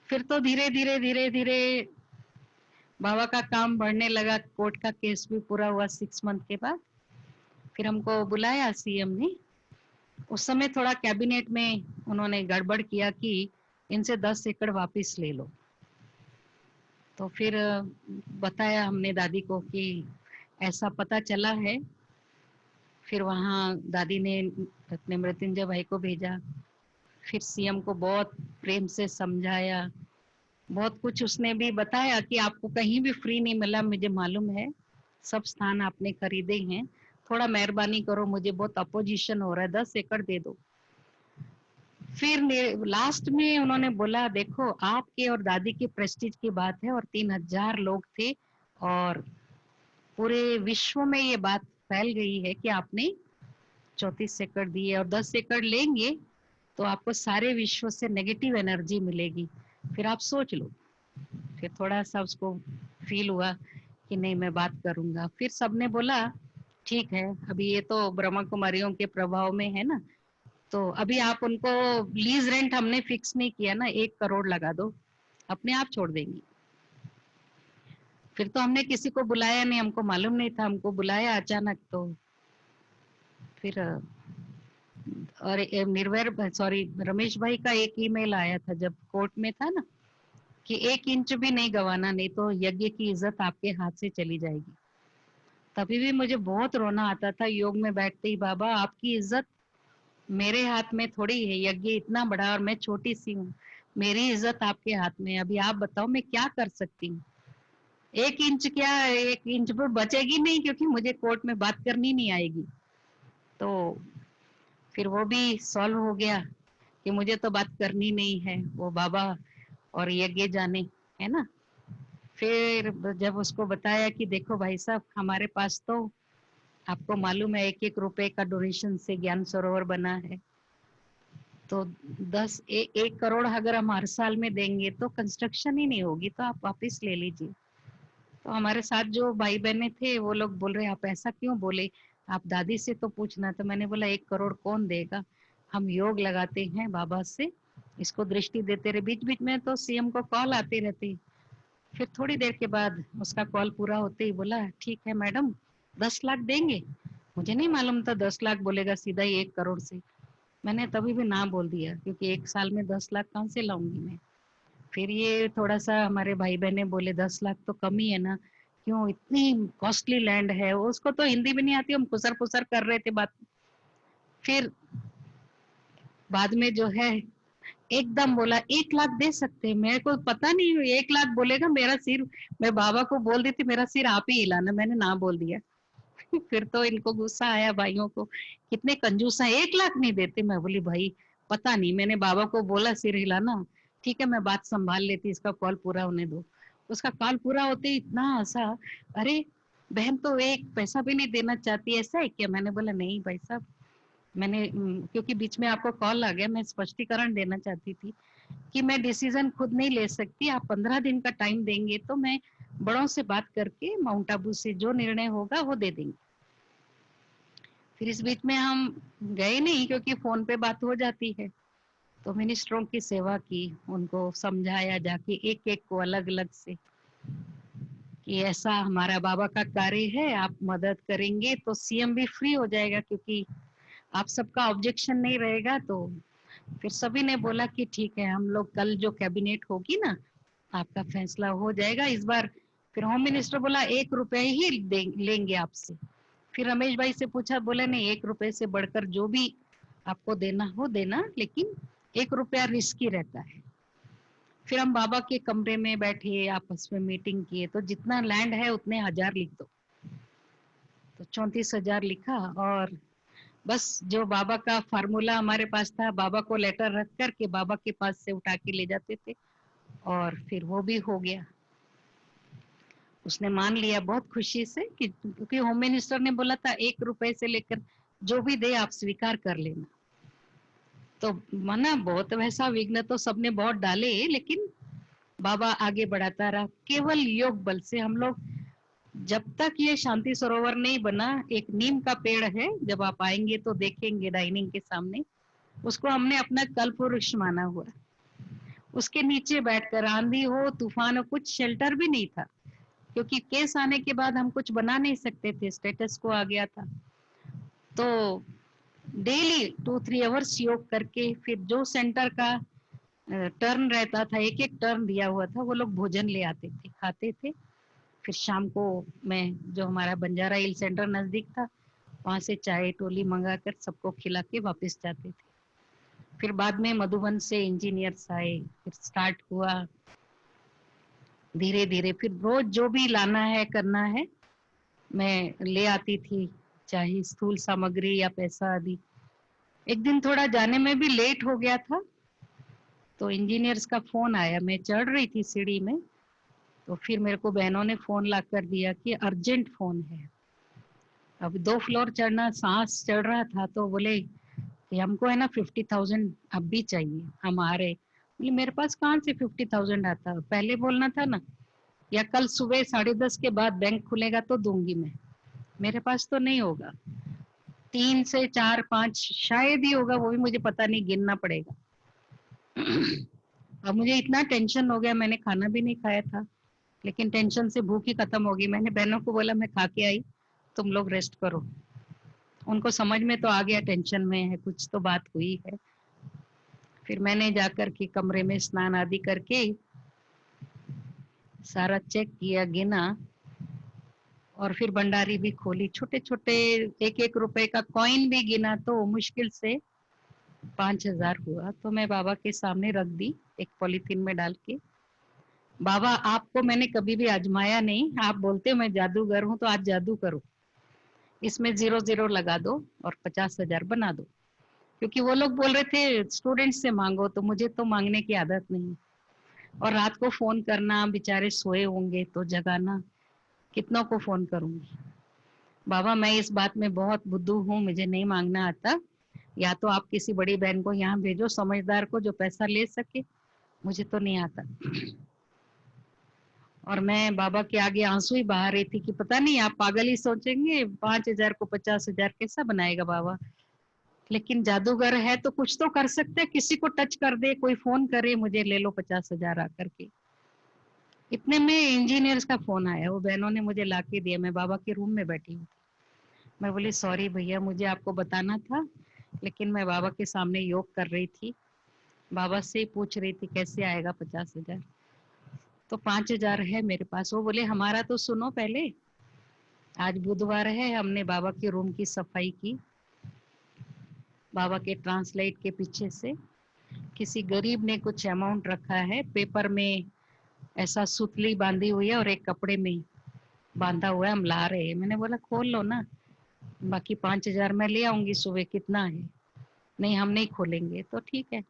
फिर तो धीरे धीरे धीरे धीरे बाबा का काम बढ़ने लगा, कोर्ट का केस भी पूरा हुआ 6 मंथ के बाद। फिर हमको बुलाया सीएम ने, उस समय थोड़ा कैबिनेट में उन्होंने गड़बड़ किया कि इनसे 10 एकड़ वापस ले लो। तो फिर बताया हमने दादी को कि ऐसा पता चला है। फिर वहाँ दादी ने अपने मृत्युंजय भाई को भेजा, फिर सीएम को बहुत प्रेम से समझाया, बहुत कुछ उसने भी बताया कि आपको कहीं भी फ्री नहीं मिला, मुझे मालूम है, सब स्थान आपने खरीदे हैं, थोड़ा मेहरबानी करो, मुझे बहुत अपोजिशन हो रहा है, 10 एकड़ दे दो। फिर लास्ट में उन्होंने बोला देखो आपके और दादी के प्रेस्टीज की बात है, और 3000 लोग थे और पूरे विश्व में ये बात फैल गई है कि आपने 34 एकड़ दिए, और 10 एकड़ लेंगे तो आपको सारे विश्व से नेगेटिव एनर्जी मिलेगी, फिर आप सोच लो। फिर थोड़ा सा उसको फील हुआ कि नहीं मैं बात करूंगा। फिर सबने बोला ठीक है, अभी ये तो ब्रह्मा कुमारियों के प्रभाव में है ना, तो अभी आप उनको लीज रेंट हमने फिक्स नहीं किया ना, 1 करोड़ लगा दो, अपने आप छोड़ देंगी। फिर तो हमने किसी को बुलाया नहीं, हमको मालूम नहीं था, हमको बुलाया अचानक। तो फिर और निर्भय सॉरी रमेश भाई का एक ईमेल आया था जब कोर्ट में था ना, कि 1 इंच भी नहीं गंवाना, नहीं तो यज्ञ की इज्जत आपके हाथ से चली जाएगी। तभी भी मुझे बहुत रोना आता था योग में बैठते ही, बाबा आपकी इज्जत मेरे हाथ में थोड़ी है, यज्ञ इतना बड़ा और मैं छोटी सी हूँ, मेरी इज्जत आपके हाथ में है, अभी आप बताओ मैं क्या कर सकती हूँ। 1 इंच क्या, 1 इंच पर बचेगी नहीं, क्योंकि मुझे कोर्ट में बात करनी नहीं आएगी। तो फिर वो भी सॉल्व हो गया कि मुझे तो बात करनी नहीं है, वो बाबा और यज्ञ जाने, है ना। फिर जब उसको बताया कि देखो भाई साहब हमारे पास तो आपको मालूम है 1-1 रुपए का डोनेशन से ज्ञान सरोवर बना है, तो 1 करोड़ अगर हम हर साल में देंगे तो कंस्ट्रक्शन ही नहीं होगी, तो आप वापस ले लीजिए। तो हमारे साथ जो भाई बहने थे वो लोग बोल रहे आप ऐसा क्यों बोले, आप दादी से तो पूछना। तो मैंने बोला 1 करोड़ कौन देगा, हम योग लगाते हैं बाबा से, इसको दृष्टि देते रहे। बीच बीच में तो सीएम को कॉल आती रहती। फिर थोड़ी देर के बाद उसका कॉल पूरा होते ही बोला ठीक है मैडम 10 लाख देंगे। मुझे नहीं मालूम था 10 लाख बोलेगा सीधा ही 1 करोड़ से। मैंने तभी भी ना बोल दिया, क्योंकि 1 साल में 10 लाख कहाँ से लाऊंगी मैं। फिर ये थोड़ा सा हमारे भाई बहने बोले 10 लाख तो कम ही है ना, क्यों इतनी कॉस्टली लैंड है, उसको तो हिंदी भी नहीं आती, हम खुसर फुसर कर रहे थे बात। फिर बाद में जो है एकदम बोला 1 लाख दे सकते हैं, मेरे को पता नहीं 1 लाख बोलेगा, मेरा सिर, मैं बाबा को बोल दी थी मेरा सिर आप ही हिलाना, मैंने ना बोल दिया। फिर तो इनको गुस्सा आया भाइयों को, कितने कंजूस हैं, 1 लाख नहीं देते। मैं बोली भाई पता नहीं, मैंने बाबा को बोला सिर हिलाना, ठीक है मैं बात संभाल लेती, इसका कॉल पूरा होने दो। उसका कॉल पूरा होते ही इतना हंसा, अरे बहन तो 1 पैसा भी नहीं देना चाहती, ऐसा है क्या। मैंने बोला नहीं भाई साहब, मैंने क्योंकि बीच में आपको कॉल आ गया, मैं स्पष्टीकरण देना चाहती थी कि मैं डिसीजन खुद नहीं ले सकती, आप 15 दिन का टाइम देंगे तो मैं बड़ों से बात करके माउंट आबू से जो निर्णय होगा वो दे देंगे। फिर इस बीच में हम गए नहीं, क्योंकि फोन पे बात हो जाती है। तो मिनिस्टरों की सेवा की, उनको समझाया जाके एक एक को अलग अलग से कि ऐसा हमारा बाबा का कार्य है, आप मदद करेंगे तो सीएम भी फ्री हो जाएगा, क्योंकि आप सबका ऑब्जेक्शन नहीं रहेगा। तो फिर सभी ने बोला कि ठीक है, हम लोग कल जो कैबिनेट होगी ना आपका फैसला हो जाएगा इस बार। फिर होम मिनिस्टर बोला 1 रुपए ही लेंगे आपसे। फिर रमेश भाई से पूछा, बोले नहीं 1 रुपए से बढ़कर जो भी आपको देना हो देना, लेकिन 1 रुपया रिस्की रहता है। फिर हम बाबा के कमरे में बैठे, आपस में मीटिंग किए, तो जितना लैंड है उतने हजार लिख दो। तो 34,000 लिखा, और बस जो बाबा का फार्मूला हमारे पास था, बाबा को लेटर रख कर के बाबा के पास से उठा के ले जाते थे, और फिर वो भी हो गया। उसने मान लिया बहुत खुशी से, कि क्योंकि होम मिनिस्टर ने बोला था 1 रुपए से लेकर जो भी दे आप स्वीकार कर लेना। तो माना बहुत वैसा विघ्न तो सबने बहुत डाले, लेकिन बाबा आगे बढ़ाता रहा। केवल योग बल से हम लोग, जब तक ये शांति सरोवर नहीं बना, एक नीम का पेड़ है, जब आप आएंगे तो देखेंगे डाइनिंग के सामने, उसको हमने अपना कल्प वृक्ष माना हुआ। उसके नीचे बैठकर आंधी हो तूफान हो, कुछ शेल्टर भी नहीं था, क्योंकि केस आने के बाद हम कुछ बना नहीं सकते थे, स्टेटस को आ गया था। तो डेली 2-3 आवर्स योग करके, फिर जो सेंटर का टर्न रहता था, एक एक टर्न दिया हुआ था, वो लोग भोजन ले आते थे, खाते थे, फिर शाम को मैं जो हमारा बंजारा हिल सेंटर नजदीक था वहां से चाय टोली मंगा कर सबको खिला के वापस जाते थे। फिर बाद में मधुबन से इंजीनियर्स आए, फिर स्टार्ट हुआ धीरे धीरे। फिर रोज जो भी लाना है करना है मैं ले आती थी, चाहे स्थूल सामग्री या पैसा आदि। एक दिन थोड़ा जाने में भी लेट हो गया था तो इंजीनियर्स का फोन आया, मैं चढ़ रही थी सीढ़ी में, तो फिर मेरे को बहनों ने फोन ला कर दिया कि अर्जेंट फोन है। अब 2 फ्लोर चढ़ना, सांस चढ़ रहा था, तो बोले कि हमको है ना 50,000 अब भी चाहिए, हम आ रहे। बोले मेरे पास कहाँ से 50,000 आता, पहले बोलना था ना, या कल सुबह 10:30 के बाद बैंक खुलेगा तो दूंगी मैं, मेरे पास तो नहीं होगा। 3 से 4 5 शायद ही होगा, वो भी मुझे पता नहीं, गिनना पड़ेगा। अब मुझे इतना टेंशन हो गया, मैंने खाना भी नहीं खाया था, लेकिन टेंशन से भूख ही खत्म हो गई। मैंने बहनों को बोला मैं खा के आई, तुम लोग रेस्ट करो। उनको समझ में तो आ गया टेंशन में है, कुछ तो बात हुई है। फिर मैंने जाकर के कमरे में स्नान आदि करके सारा चेक किया, गिना, और फिर भंडारी भी खोली, छोटे छोटे 1-1 रुपए का कॉइन भी गिना, तो मुश्किल से 5,000 हुआ। तो मैं बाबा के सामने रख दी एक पॉलीथीन में डाल के। बाबा आपको मैंने कभी भी आजमाया नहीं, आप बोलते हो मैं जादूगर हूँ तो आज जादू करो, इसमें 0 0 लगा दो और 50,000 बना दो। क्योंकि वो लोग बोल रहे थे स्टूडेंट से मांगो, तो मुझे तो मांगने की आदत नहीं, और रात को फोन करना, बेचारे सोए होंगे तो जगाना, कितनों को फोन करूंगी। बाबा मैं इस बात में बहुत बुद्धू हूँ, मुझे नहीं मांगना आता, या तो आप किसी बड़ी बहन को यहाँ भेजो समझदार को जो पैसा ले सके, मुझे तो नहीं आता। और मैं बाबा के आगे आंसू ही बहा रही थी कि पता नहीं आप पागल ही सोचेंगे, 5,000 को 50,000 कैसा बनाएगा बाबा, लेकिन जादूगर है तो कुछ तो कर सकते हैं, किसी को टच कर दे, कोई फोन करे मुझे ले लो 50,000 आकर के। इतने में इंजीनियर्स का फोन आया, वो बहनों ने मुझे ला के दिया, मैं बाबा के रूम में बैठी हूँ। मैं बोली सॉरी भैया, मुझे आपको बताना था, लेकिन मैं बाबा के सामने योग कर रही थी, बाबा से पूछ रही थी कैसे आएगा 50,000, तो 5,000 है मेरे पास। वो बोले हमारा तो सुनो पहले, आज बुधवार है, हमने बाबा के रूम की सफाई की, बाबा के ट्रांसलेट के पीछे से किसी गरीब ने कुछ अमाउंट रखा है, पेपर में ऐसा सुतली बांधी हुई है और एक कपड़े में बांधा हुआ है, हम ला रहे हैं। मैंने बोला खोल लो ना, बाकी 5,000 मैं ले आऊंगी सुबह, कितना है। नहीं हम नहीं खोलेंगे, तो ठीक है,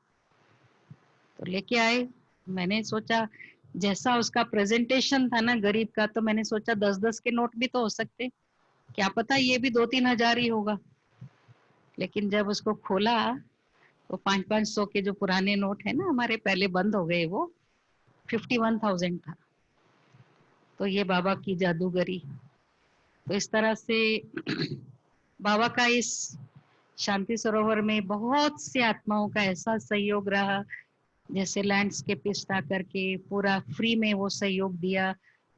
तो लेके आए। मैंने सोचा जैसा उसका प्रेजेंटेशन था ना गरीब का, तो मैंने सोचा 10-10 के नोट भी तो हो सकते, क्या पता ये भी 2-3 हजार ही होगा। लेकिन जब उसको खोला तो 500-500 के जो पुराने नोट है ना हमारे, पहले बंद हो गए, वो 51,000 था। तो ये बाबा की जादूगरी। तो इस तरह से बाबा का इस शांति सरोवर में बहुत सी आत्माओं का ऐसा सहयोग रहा, जैसे लैंडस्केपिस्ट आकर के पूरा फ्री में वो सहयोग दिया,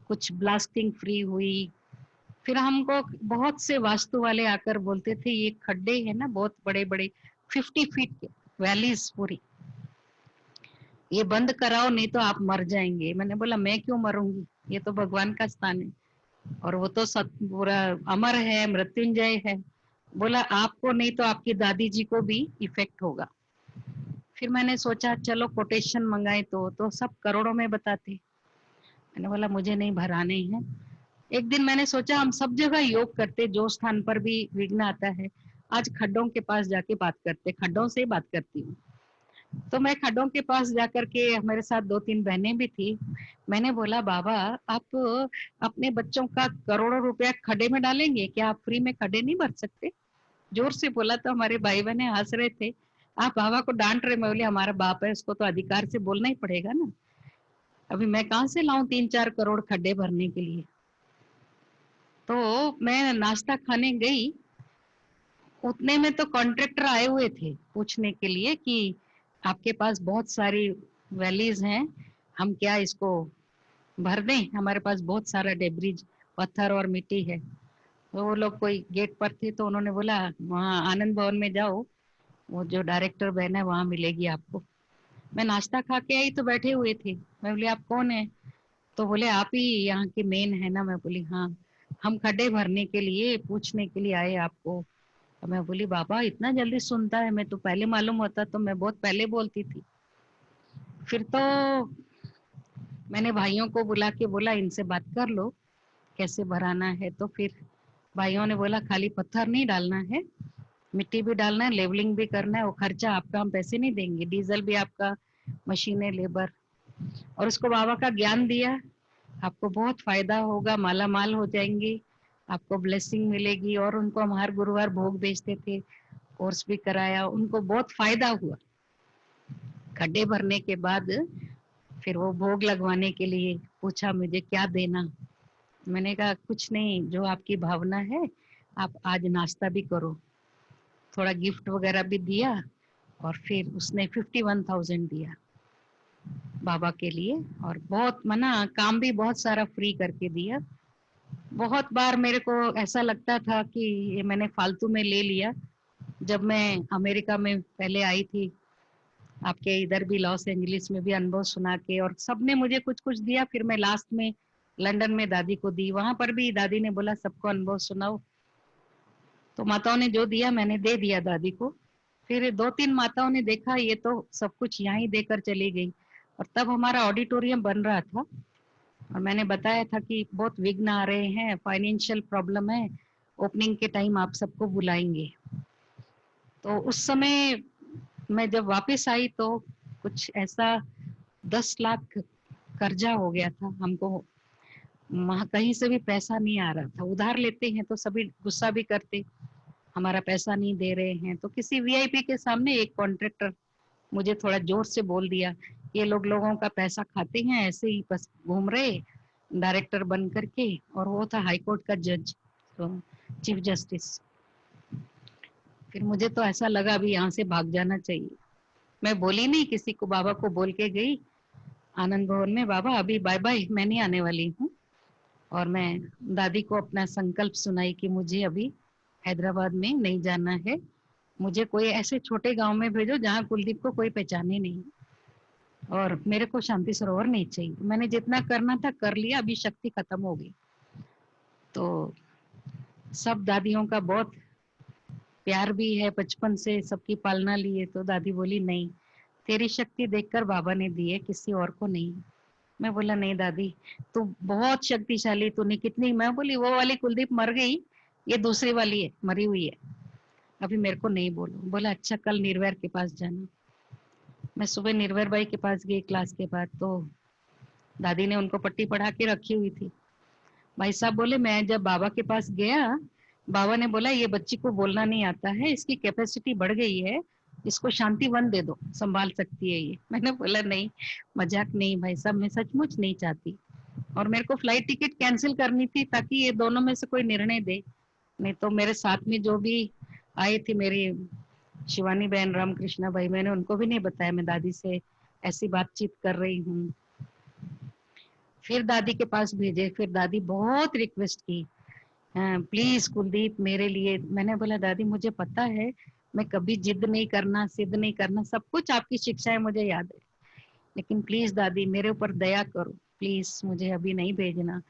कुछ ब्लास्टिंग फ्री हुई। फिर हमको बहुत से वास्तु वाले आकर बोलते थे ये खड्डे हैं ना बहुत बड़े बड़े, 50 फीट के वैलीज पूरी, ये बंद कराओ नहीं तो आप मर जाएंगे। मैंने बोला मैं क्यों मरूंगी, ये तो भगवान का स्थान है, और वो तो पूरा अमर है, मृत्युंजय है। बोला आपको नहीं तो आपकी दादी जी को भी इफेक्ट होगा। फिर मैंने सोचा चलो कोटेशन मंगाए, तो सब करोड़ों में बताते। मैंने बोला मुझे नहीं भराने हैं। एक दिन मैंने सोचा हम सब जगह योग करते, जो स्थान पर भी विघ्न आता है, आज खड्डों के पास जाके बात करते, खड्डों से बात करती हूँ। तो मैं खड्डों के पास जाकर के, मेरे साथ 2-3 बहनें भी थी, मैंने बोला बाबा आप अपने बच्चों का करोड़ों रुपया खड्डे में डालेंगे क्या, आप फ्री में खड्डे नहीं भर सकते। जोर से बोला तो हमारे भाई बहने हंस रहे थे, आप बाबा को डांट रहे। मैं बोली हमारा बाप है, उसको तो अधिकार से बोलना ही पड़ेगा ना, अभी मैं कहाँ से लाऊं 3-4 करोड़ खड्डे भरने के लिए। तो मैं नाश्ता खाने गई, उतने में तो कॉन्ट्रैक्टर आए हुए थे पूछने के लिए कि आपके पास बहुत सारी वैलीज हैं, हम क्या इसको भर दें, हमारे पास बहुत सारा डेब्रिज पत्थर और मिट्टी है। तो वो लोग कोई गेट पर थे, तो उन्होंने बोला वहाँ आनंद भवन में जाओ, वो जो डायरेक्टर बहन है वहां मिलेगी आपको। मैं नाश्ता खा के आई तो बैठे हुए थे, मैं बोली आप कौन है, तो बोले आप ही यहाँ के मेन है ना? मैं बोली हाँ, हम खड्डे भरने के लिए पूछने के लिए आए आपको। तो मैं बोली बाबा इतना जल्दी सुनता है, मैं तो पहले मालूम होता तो मैं बहुत पहले बोलती थी। फिर तो मैंने भाइयों को बुला के बोला इनसे बात कर लो कैसे भराना है। तो फिर भाइयों ने बोला खाली पत्थर नहीं डालना है, मिट्टी भी डालना है, लेवलिंग भी करना है, वो खर्चा आपका हम पैसे नहीं देंगे, डीजल भी आपका, मशीन है, लेबर। और उसको बाबा का ज्ञान दिया, आपको बहुत फायदा होगा, माला माल हो जाएंगी, आपको ब्लेसिंग मिलेगी। और उनको हम हर गुरुवार भोग बेचते थे, कोर्स भी कराया, उनको बहुत फायदा हुआ। खड्डे भरने के बाद फिर वो भोग लगवाने के लिए पूछा मुझे क्या देना। मैंने कहा कुछ नहीं, जो आपकी भावना है, आप आज नाश्ता भी करो। थोड़ा गिफ्ट वगैरह भी दिया और फिर उसने 51,000 दिया बाबा के लिए। और बहुत मना काम भी बहुत सारा फ्री करके दिया। बहुत बार मेरे को ऐसा लगता था कि ये मैंने फालतू में ले लिया। जब मैं अमेरिका में पहले आई थी, आपके इधर भी लॉस एंजलिस में भी अनुभव सुना के, और सबने मुझे कुछ कुछ दिया। फिर मैं लास्ट में लंदन में दादी को दी, वहां पर भी दादी ने बोला सबको अनुभव सुनाओ। तो माताओं ने जो दिया मैंने दे दिया दादी को। फिर 2-3 माताओं ने देखा ये तो सब कुछ यहाँ ही देकर चली गई। और तब हमारा ऑडिटोरियम बन रहा था और मैंने बताया था कि बहुत विघ्न आ रहे हैं, फाइनेंशियल प्रॉब्लम है, ओपनिंग के टाइम आप सबको बुलाएंगे। तो उस समय मैं जब वापस आई तो कुछ ऐसा 10 लाख कर्जा हो गया था हमको। वहां कहीं से भी पैसा नहीं आ रहा था। उधार लेते हैं तो सभी गुस्सा भी करते, हमारा पैसा नहीं दे रहे हैं। तो किसी वीआईपी के सामने एक कॉन्ट्रैक्टर मुझे थोड़ा जोर से बोल दिया, ये लोग लोगों का पैसा खाते हैं, ऐसे ही बस घूम रहे डायरेक्टर बन करके। और वो था हाई कोर्ट का जज, तो चीफ जस्टिस। फिर मुझे तो ऐसा लगा अभी यहाँ से भाग जाना चाहिए। मैं बोली नहीं किसी को, बाबा को बोल के गई आनंद भवन में, बाबा अभी बाय बाय, मैं नहीं आने वाली हूँ। और मैं दादी को अपना संकल्प सुनाई कि मुझे अभी हैदराबाद में नहीं जाना है, मुझे कोई ऐसे छोटे गांव में भेजो जहाँ कुलदीप को कोई पहचाने नहीं, और मेरे को शांति सरोवर नहीं चाहिए। मैंने जितना करना था कर लिया, अभी शक्ति खत्म हो गई। तो सब दादियों का बहुत प्यार भी है, बचपन से सबकी पालना लिए। तो दादी बोली नहीं, तेरी शक्ति देखकर बाबा ने दी है, किसी और को नहीं। मैं बोला नहीं दादी, तू बहुत शक्तिशाली, तूने कितनी। मैं बोली वो वाली कुलदीप मर गई, ये दूसरी वाली है, मरी हुई है, अभी मेरे को नहीं बोलो। बोला अच्छा कल निर्वैर के पास जाना। मैं सुबह निर्वैर भाई के पास गई क्लास के बाद, तो दादी ने उनको पट्टी पढ़ा के रखी हुई थी। भाई साहब बोले मैं जब बाबा के पास गया, बाबा ने बोला ये बच्ची को बोलना नहीं आता है, इसकी कैपेसिटी बढ़ गई है, इसको शांति वन दे दो, संभाल सकती है ये। मैंने बोला नहीं, मजाक नहीं भाई साहब, मैं सचमुच नहीं चाहती। और मेरे को फ्लाइट टिकट कैंसिल करनी थी ताकि ये दोनों में से कोई निर्णय दे। नहीं तो मेरे साथ में जो भी आए थे, मेरी शिवानी बहन, रामकृष्णा भाई, मैंने उनको भी नहीं बताया मैं दादी से ऐसी बातचीत कर रही हूँ। फिर दादी के पास भेजे, फिर दादी बहुत रिक्वेस्ट की, प्लीज कुलदीप मेरे लिए। मैंने बोला दादी मुझे पता है, मैं कभी जिद नहीं करना, सिद्ध नहीं करना, सब कुछ आपकी शिक्षाएं मुझे याद है, लेकिन प्लीज दादी मेरे ऊपर दया करो, प्लीज मुझे अभी नहीं भेजना।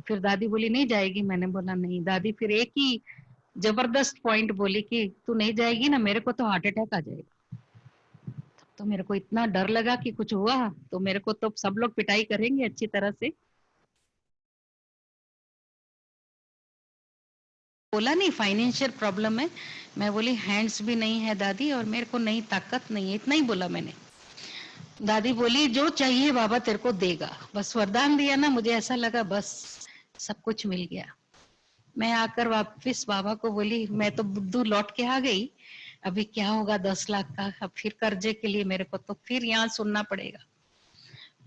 फिर दादी बोली नहीं जाएगी। मैंने बोला नहीं दादी। फिर एक ही जबरदस्त पॉइंट बोली कि तू नहीं जाएगी ना, मेरे को तो हार्ट अटैक आ जाएगा। तो मेरे को इतना डर लगा कि कुछ हुआ तो मेरे को तो सब लोग पिटाई करेंगे अच्छी तरह से। बोला नहीं फाइनेंशियल प्रॉब्लम है। मैं बोली हैंड्स भी नहीं है दादी, और मेरे को नहीं, ताकत नहीं है, इतना ही बोला मैंने। दादी बोली जो चाहिए बाबा तेरे को देगा। बस वरदान दिया ना, मुझे ऐसा लगा बस सब कुछ मिल गया। मैं आकर वापस बाबा को बोली मैं तो बुद्धू लौट के आ गई, अभी क्या होगा 10 लाख का, अब फिर कर्जे के लिए मेरे को तो फिर यहाँ सुनना पड़ेगा।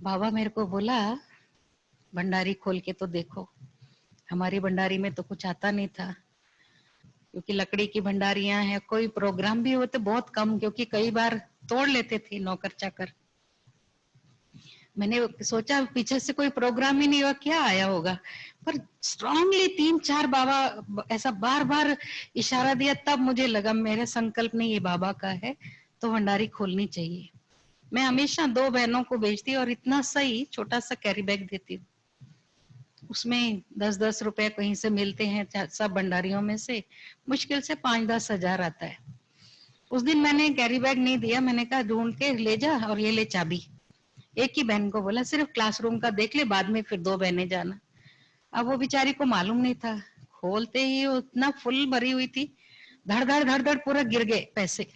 बाबा मेरे को बोला भंडारी खोल के तो देखो। हमारी भंडारी में तो कुछ आता नहीं था, क्योंकि लकड़ी की भंडारियां हैं, कोई प्रोग्राम भी होते बहुत कम, क्योंकि कई बार तोड़ लेते थे नौकर चाकर। मैंने सोचा पीछे से कोई प्रोग्राम ही नहीं हुआ, क्या आया होगा। पर स्ट्रांगली 3-4 बाबा ऐसा बार बार इशारा दिया, तब मुझे लगा मेरे संकल्प नहीं ये बाबा का है, तो भंडारी खोलनी चाहिए। मैं हमेशा 2 बहनों को भेजती और इतना सही छोटा सा कैरी बैग देती हूँ। उसमें 10-10 रुपए कहीं से मिलते हैं सब भंडारियों में से, मुश्किल से 5-10 हजार आता है। उस दिन मैंने कैरी बैग नहीं दिया, मैंने कहा ढूंढ के ले जा और ये ले चाबी। एक ही बहन को बोला सिर्फ क्लासरूम का देख ले, बाद में फिर 2 बहनें जाना। अब वो बेचारी को मालूम नहीं था, खोलते ही वो इतना फुल भरी हुई थी, धड़ धड़ धड़ धड़ पूरा गिर गए पैसे।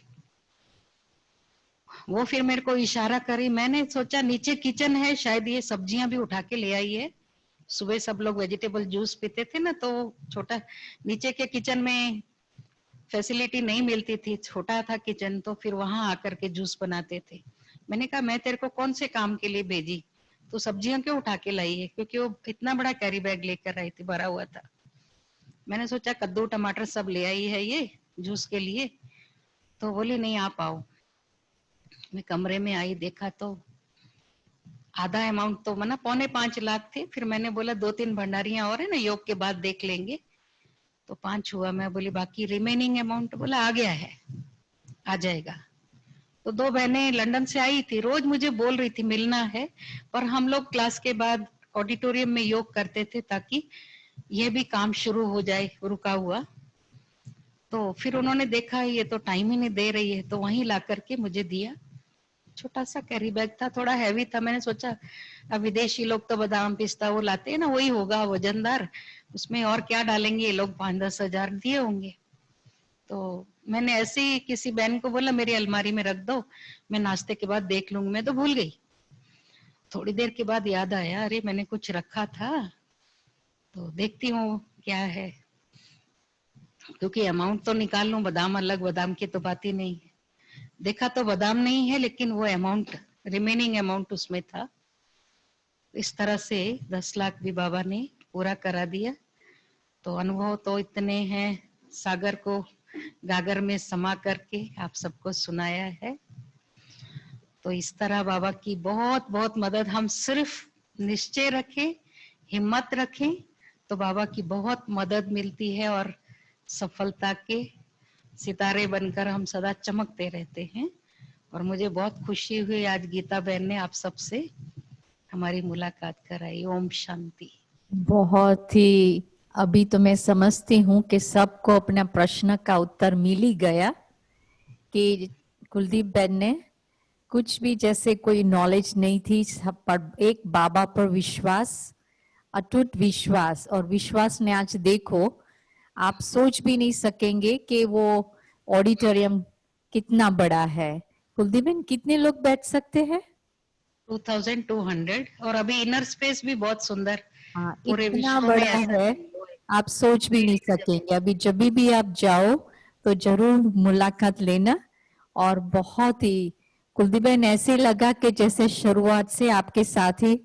वो फिर मेरे को इशारा करी, मैंने सोचा नीचे किचन है, शायद ये सब्जियां भी उठा के ले आई है। सुबह सब लोग वेजिटेबल जूस पीते थे ना, तो छोटा नीचे के किचन में फैसिलिटी नहीं मिलती थी, छोटा था किचन, तो फिर वहां आकर के जूस बनाते थे। मैंने कहा मैं तेरे को कौन से काम के लिए भेजी, तो सब्जियां क्यों उठा के लाई है, क्योंकि वो इतना बड़ा कैरी बैग लेकर आई थी, भरा हुआ था। मैंने सोचा कद्दू टमाटर सब ले आई है ये जूस के लिए। तो बोली नहीं आप आओ। मैं कमरे में आई, देखा तो आधा अमाउंट तो मना 4.25 लाख थे। फिर मैंने बोला 2-3 भंडारियां और है ना, योग के बाद देख लेंगे। तो 5 हुआ। मैं बोली बाकी रिमेनिंग अमाउंट, बोला आ गया है, आ जाएगा। तो 2 बहनें लंदन से आई थी, रोज मुझे बोल रही थी मिलना है, पर हम लोग क्लास के बाद ऑडिटोरियम में योग करते थे ताकि ये भी काम शुरू हो जाए रुका हुआ। तो फिर उन्होंने देखा ये तो टाइम ही नहीं दे रही है, तो वहीं ला करके मुझे दिया। छोटा सा कैरी बैग था, थोड़ा हैवी था। मैंने सोचा अब विदेशी लोग तो बादाम पिस्ता वो लाते हैं ना, वही होगा वजनदार, उसमें और क्या डालेंगे ये लोग, 5-10 हजार दिए होंगे। तो मैंने ऐसे ही किसी बहन को बोला मेरी अलमारी में रख दो, मैं नाश्ते के बाद देख लूंगी। मैं तो भूल गई। थोड़ी देर के बाद याद आया, अरे मैंने कुछ रखा था, तो देखती हूँ क्या है, क्योंकि अमाउंट तो निकाल लूं, बादाम अलग, बादाम की तो बात ही नहीं है। देखा तो बादाम नहीं है, लेकिन वो अमाउंट, रिमेनिंग अमाउंट उसमें था। इस तरह से 10 लाख भी बाबा ने पूरा करा दिया। तो अनुभव तो इतने हैं, सागर को गागर में समा करके आप सबको सुनाया है। तो इस तरह बाबा की बहुत बहुत मदद, हम सिर्फ निश्चय रखें, हिम्मत रखें, तो बाबा की बहुत मदद मिलती है और सफलता के सितारे बनकर हम सदा चमकते रहते हैं। और मुझे बहुत खुशी हुई आज गीता बहन ने आप सबसे हमारी मुलाकात कराई। ओम शांति। बहुत ही, अभी तो मैं समझती हूँ कि सबको अपना प्रश्न का उत्तर मिल ही गया कि कुलदीप बहन ने कुछ भी जैसे कोई नॉलेज नहीं थी, सब पर एक बाबा पर विश्वास, अटूट विश्वास, और विश्वास ने आज देखो आप सोच भी नहीं सकेंगे कि वो ऑडिटोरियम कितना बड़ा है। कुलदीप बहन कितने लोग बैठ सकते हैं? 2200। और अभी इनर स्पेस भी बहुत सुंदर, हाँ, पूरे इतना विश्व में बड़ा ऐसा है, नहीं हुआ है। आप सोच भी नहीं सकेंगे। अभी जब भी आप जाओ तो जरूर मुलाकात लेना। और बहुत ही कुलदीप बहन ऐसे लगा कि जैसे शुरुआत से आपके साथ ही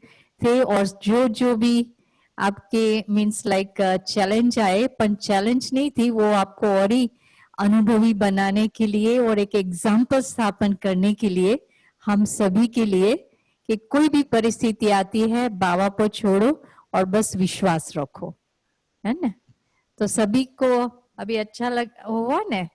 थे, और जो जो भी आपके मीन्स लाइक चैलेंज आए, पर चैलेंज नहीं थी वो, आपको और ही अनुभवी बनाने के लिए और एक एग्जाम्पल स्थापन करने के लिए, हम सभी के लिए, कि कोई भी परिस्थिति आती है बाबा को छोड़ो और बस विश्वास रखो, है ना। तो सभी को अभी अच्छा लग हुआ ना।